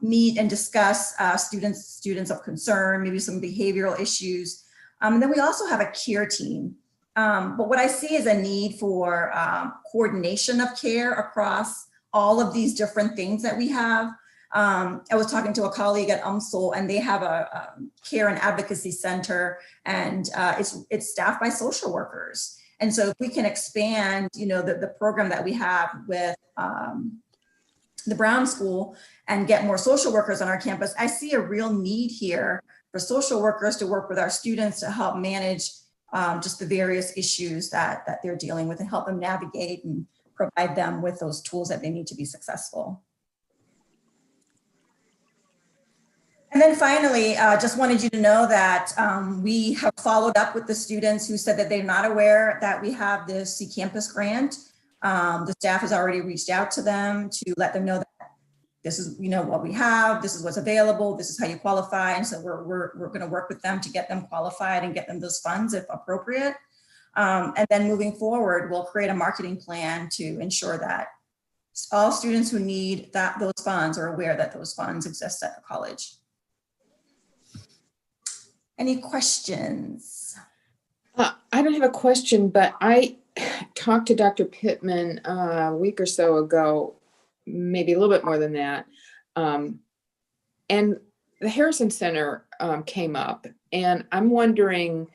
meet and discuss students of concern, maybe some behavioral issues. And then we also have a care team. But what I see is a need for coordination of care across all of these different things that we have. I was talking to a colleague at UMSL, and they have a care and advocacy center, and it's staffed by social workers. And so if we can expand, the program that we have with the Brown School and get more social workers on our campus, I see a real need here for social workers to work with our students to help manage just the various issues that they're dealing with and help them navigate and provide them with those tools that they need to be successful. And then finally, just wanted you to know that we have followed up with the students who said that they're not aware that we have the C Campus grant. The staff has already reached out to them to let them know that this is, what we have, this is what's available, this is how you qualify. And so we're going to work with them to get them qualified and get them those funds if appropriate. And then moving forward, we'll create a marketing plan to ensure that all students who need those funds are aware that those funds exist at the college. Any questions? I don't have a question, but I talked to Dr. Pittman a week or so ago, maybe a little bit more than that. And the Harrison Center came up, and I'm wondering,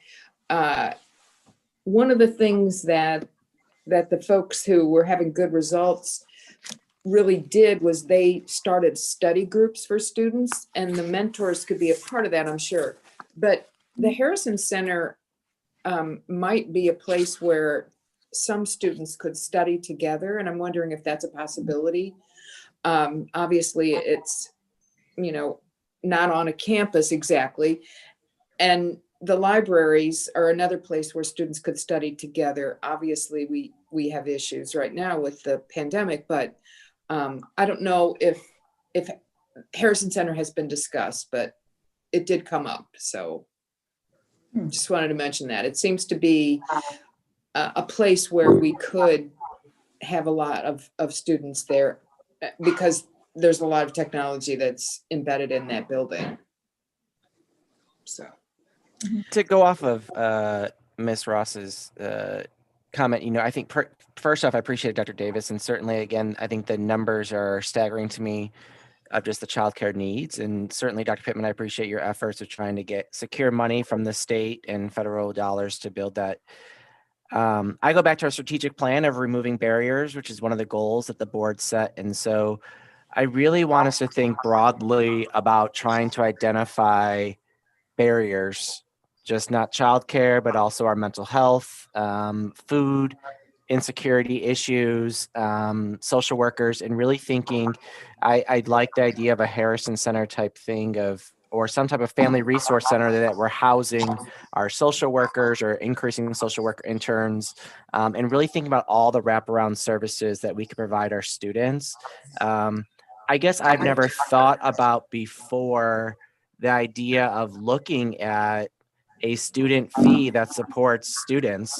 one of the things that the folks who were having good results really did was they started study groups for students, and the mentors could be a part of that, I'm sure. But the Harrison Center might be a place where some students could study together, and I'm wondering if that's a possibility. Obviously, it's, not on a campus exactly. And the libraries are another place where students could study together. Obviously, we have issues right now with the pandemic, but I don't know if Harrison Center has been discussed, but it did come up. So just wanted to mention that. It seems to be a place where we could have a lot of students there because there's a lot of technology that's embedded in that building. So. To go off of Ms. Ross's comment, you know, I think first off, I appreciate Dr. Davis, and certainly, again, I think the numbers are staggering to me of just the childcare needs, and certainly, Dr. Pittman, I appreciate your efforts of trying to get secure money from the state and federal dollars to build that. I go back to our strategic plan of removing barriers, which is one of the goals that the board set, and so I really want us to think broadly about trying to identify barriers, just not childcare, but also our mental health, food insecurity issues, social workers, and really thinking, I'd like the idea of a Harrison Center type thing or some type of family resource center that we're housing our social workers or increasing social worker interns, and really thinking about all the wraparound services that we could provide our students. I guess I've never thought about before the idea of looking at a student fee that supports students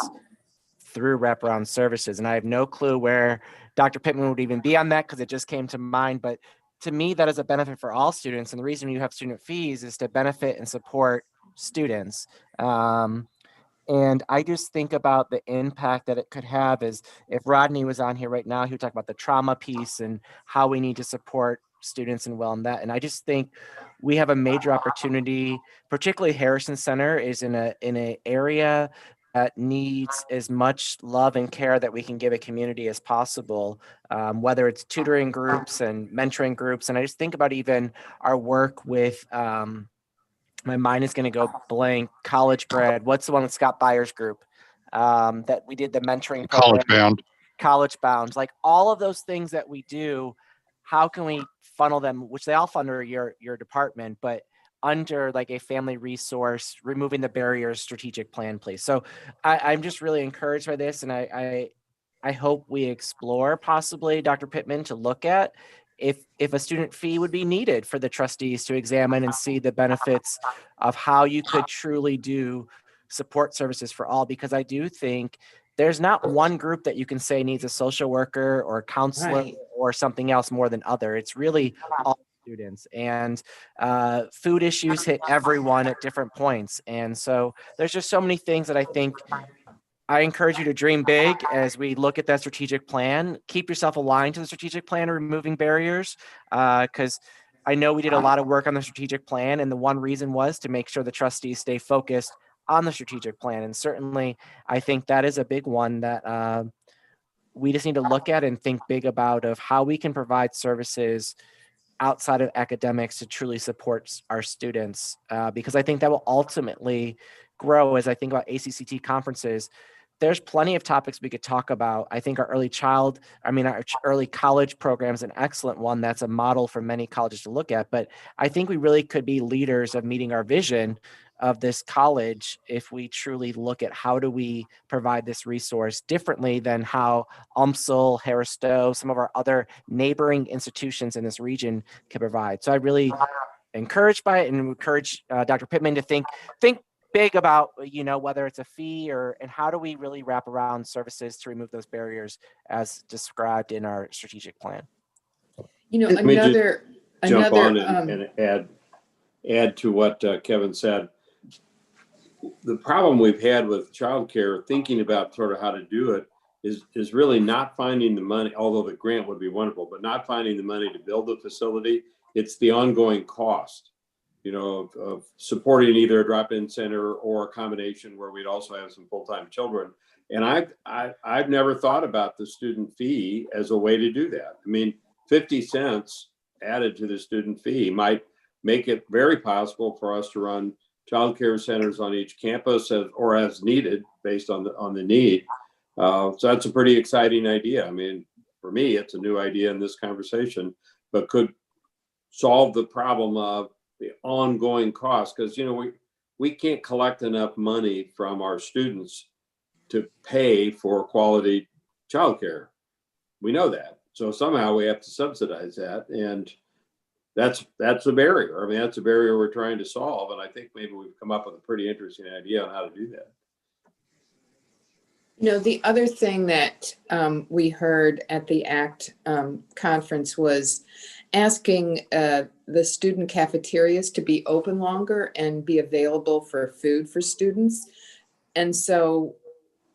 through wraparound services. And I have no clue where Dr. Pittman would even be on that because it just came to mind. But to me, that is a benefit for all students. And the reason you have student fees is to benefit and support students. And I just think about the impact that it could have is if Rodney was on here right now, he would talk about the trauma piece and how we need to support students and well in that. And I just think we have a major opportunity, particularly Harrison Center is in an area that needs as much love and care that we can give a community as possible, whether it's tutoring groups and mentoring groups. And I just think about even our work with, my mind is going to go blank, college bred. What's the one with Scott Byers group that we did the mentoring program? College Bound. College Bound. Like all of those things that we do, how can we funnel them, which they all fall under your department, but under like a family resource, removing the barriers strategic plan, please. So I'm just really encouraged by this. And I hope we explore possibly, Dr. Pittman, to look at if a student fee would be needed for the trustees to examine and see the benefits of how you could truly do support services for all, because I do think there's not one group that you can say needs a social worker or counselor or something else more than other. It's really all students, and food issues hit everyone at different points. And so there's just so many things that I think I encourage you to dream big as we look at that strategic plan. Keep yourself aligned to the strategic plan, removing barriers, because I know we did a lot of work on the strategic plan, and the one reason was to make sure the trustees stay focused on the strategic plan. And certainly, I think that is a big one that we just need to look at and think big about of how we can provide services outside of academics to truly support our students, because I think that will ultimately grow. As I think about ACCT conferences, there's plenty of topics we could talk about. I think our our early college program is an excellent one. That's a model for many colleges to look at, but I think we really could be leaders of meeting our vision of this college if we truly look at how do we provide this resource differently than how UMSL, Harris Stowe, some of our other neighboring institutions in this region can provide. So I really encouraged by it and encourage Dr. Pittman to think big about, whether it's a fee and how do we really wrap around services to remove those barriers as described in our strategic plan. Let me just jump on and add to what Kevin said. The problem we've had with childcare, thinking about sort of how to do it, is really not finding the money, although the grant would be wonderful, but not finding the money to build the facility. It's the ongoing cost, of supporting either a drop-in center or a combination where we'd also have some full-time children. And I've never thought about the student fee as a way to do that. I mean, 50 cents added to the student fee might make it very possible for us to run childcare centers on each campus or as needed based on the need. So that's a pretty exciting idea. I mean, for me, it's a new idea in this conversation, but could solve the problem of the ongoing cost. Because, we can't collect enough money from our students to pay for quality childcare. We know that. So somehow we have to subsidize that. And that's a barrier. I mean, that's a barrier we're trying to solve. And I think maybe we've come up with a pretty interesting idea on how to do that. You know, the other thing that we heard at the ACT conference was asking the student cafeterias to be open longer and be available for food for students. And so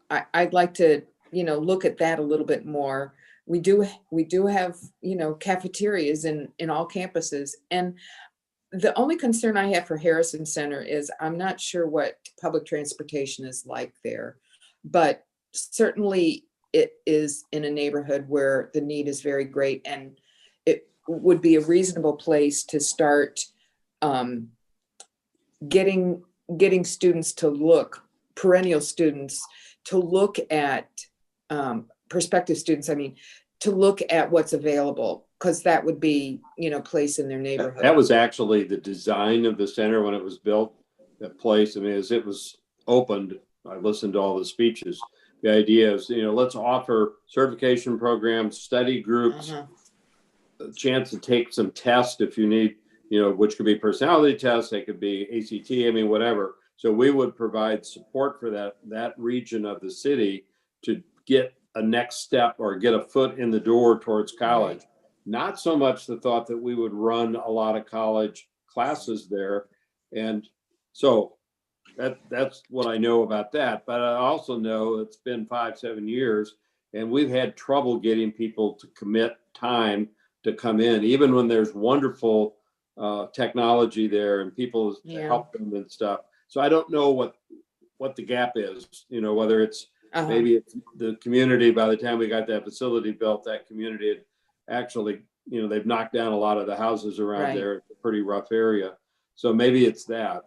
I'd like to, you know, look at that a little bit more. We do have, you know, cafeterias in all campuses. And the only concern I have for Harrison Center is I'm not sure what public transportation is like there, but certainly it is in a neighborhood where the need is very great, and it would be a reasonable place to start getting students to look, perennial students to look at, prospective students, I mean, to look at what's available, because that would be, you know, place in their neighborhood. That was actually the design of the center when it was built, that place. I mean, as it was opened, I listened to all the speeches. The idea is, you know, let's offer certification programs, study groups, a chance to take some tests if you need, you know, which could be personality tests, they could be ACT, I mean, whatever. So we would provide support for that region of the city to get a next step or get a foot in the door towards college. Right. Not so much the thought that we would run a lot of college classes there. And so that's what I know about that. But I also know it's been 5-7 years and we've had trouble getting people to commit time to come in, even when there's wonderful technology there and people help them and stuff. So I don't know what the gap is, you know, whether it's maybe it's the community. By the time we got that facility built, that community had actually, you know, they've knocked down a lot of the houses around there. It's a pretty rough area. So maybe it's that.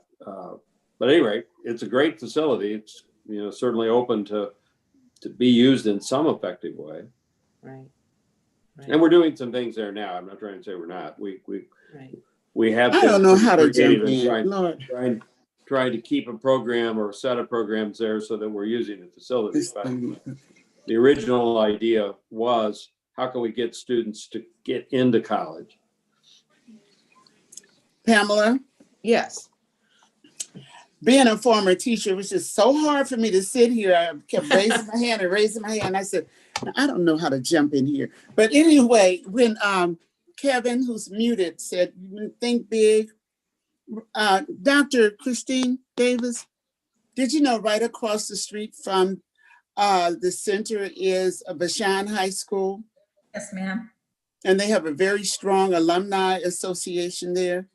But anyway, it's a great facility. It's, you know, certainly open to be used in some effective way. Right. And we're doing some things there now. I'm not trying to say we're not. We have. I don't know how to jump in. Trying to keep a program or a set of programs there so that we're using the facility. But the original idea was, how can we get students to get into college? Pamela? Yes. Being a former teacher, it was just so hard for me to sit here. I kept raising my hand and raising my hand. I said, I don't know how to jump in here. But anyway, when Kevin, who's muted, said, think big, Dr. Christine Davis, did you know right across the street from the center is a Vashon High School? Yes, ma'am. And they have a very strong alumni association there.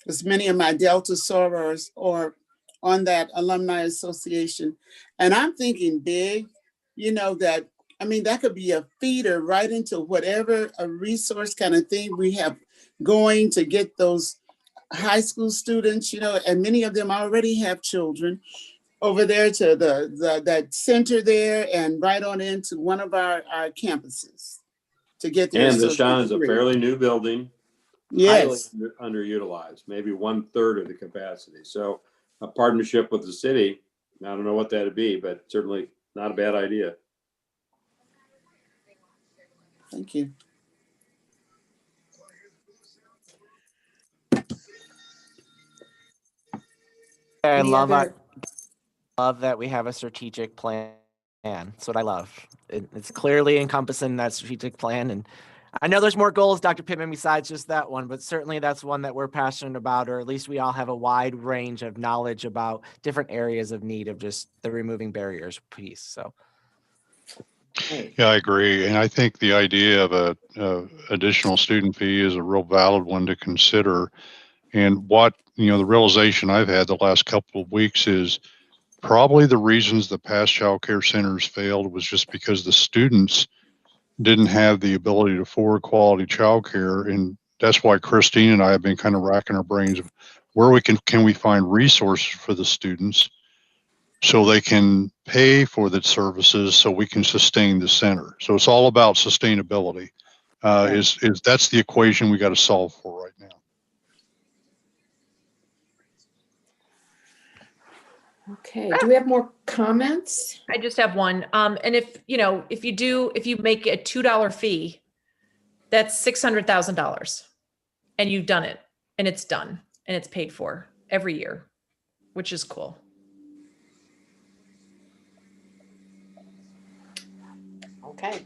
As many of my Delta sorors are on that alumni association. And I'm thinking big, you know, that, I mean, that could be a feeder right into whatever a resource kind of thing we have going to get those high school students, you know, and many of them already have children, over there to that center there and right on into one of our campuses to get there. And Vashon is a fairly new building. Yes. Highly underutilized, maybe 1/3 of the capacity. So a partnership with the city, I don't know what that'd be, but certainly not a bad idea. Thank you. I love that we have a strategic plan. That's what I love. It's clearly encompassing that strategic plan. And I know there's more goals, Dr. Pittman, besides just that one, but certainly that's one that we're passionate about, or at least we all have a wide range of knowledge about different areas of need of just the removing barriers piece. So. Yeah, I agree. And I think the idea of a additional student fee is a real valid one to consider. And what, you know, the realization I've had the last couple of weeks is probably the reasons the past child care centers failed was just because the students didn't have the ability to afford quality child care. And that's why Christine and I have been kind of racking our brains of where can we find resources for the students so they can pay for the services so we can sustain the center. So it's all about sustainability. That's the equation we got to solve for right now. Okay, do we have more comments? I just have one. And if you make a $2 fee, that's $600,000 and you've done it and it's done and it's paid for every year, which is cool. Okay.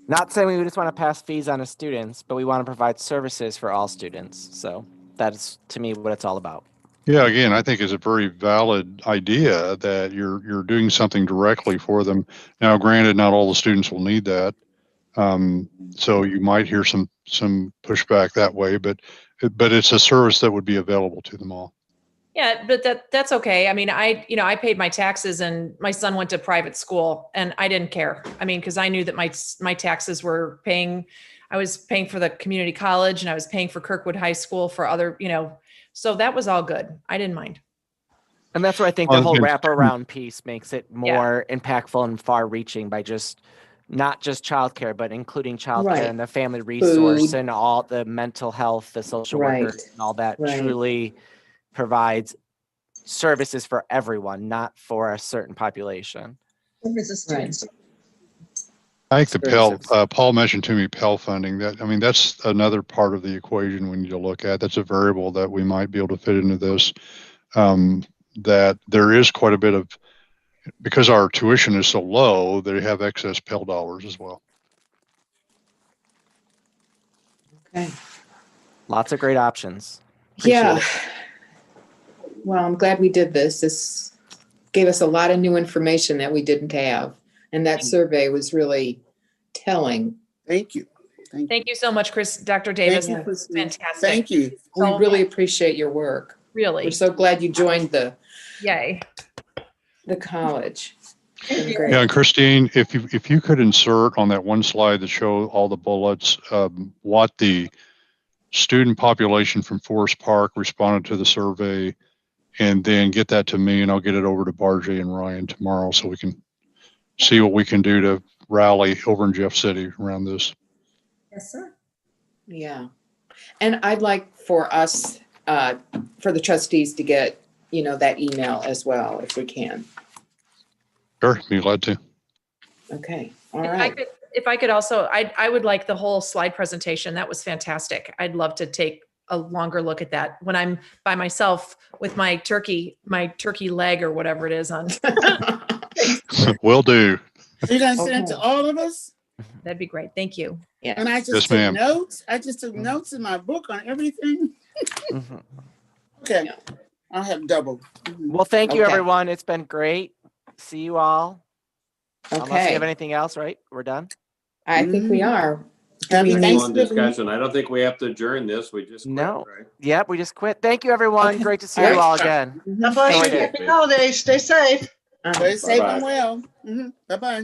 Not saying we just want to pass fees on to students, but we want to provide services for all students. So that's, to me, what it's all about. Yeah, again, I think it's a very valid idea that you're doing something directly for them. Now, granted, not all the students will need that. So you might hear some pushback that way, but it's a service that would be available to them all. Yeah, but that's okay. I mean, I paid my taxes and my son went to private school and I didn't care. I mean, because I knew that my taxes were I was paying for the community college and I was paying for Kirkwood High School for other, so that was all good. I didn't mind. And that's where I think the whole wraparound piece makes it more impactful and far reaching by not just childcare, but including childcare and the family resource and all the mental health, the social workers and all that truly provides services for everyone, not for a certain population. I think the Paul mentioned to me Pell Funding. That's another part of the equation we need to look at. That's a variable that we might be able to fit into this. That there is quite a bit of, because our tuition is so low, they have excess Pell dollars as well. Okay. Lots of great options. Yeah. Well, I'm glad we did this. This gave us a lot of new information that we didn't have. And that survey was really telling. Thank you. Thank you so much, Dr. Davis. Thank you. That was fantastic. Thank you. We really appreciate your work. Really. We're so glad you joined the college. Yeah, and Christine, if you could insert on that one slide that showed all the bullets, what the student population from Forest Park responded to the survey, and then get that to me, and I'll get it over to Barjay and Ryan tomorrow so we can see what we can do to rally over in Jeff City around this. Yes, sir. Yeah. And I'd like for us, for the trustees to get, that email as well, if we can. Sure, be glad to. Okay. All right. If I could also, I would like the whole slide presentation. That was fantastic. I'd love to take a longer look at that when I'm by myself with my turkey leg or whatever it is on. Will do. You're going to send it to all of us? That'd be great. Thank you. Yeah. And I just took notes. I just took notes in my book on everything. Okay. I'll have double. Well, thank you, everyone. It's been great. See you all. Okay. Unless you have anything else, right? We're done? I think we are. Excellent discussion. I don't think we have to adjourn this. We just quit, right? Yep, we just quit. Thank you, everyone. Great to see you all again. God bless you. Happy holidays. Stay safe. Stay safe and well. Bye-bye.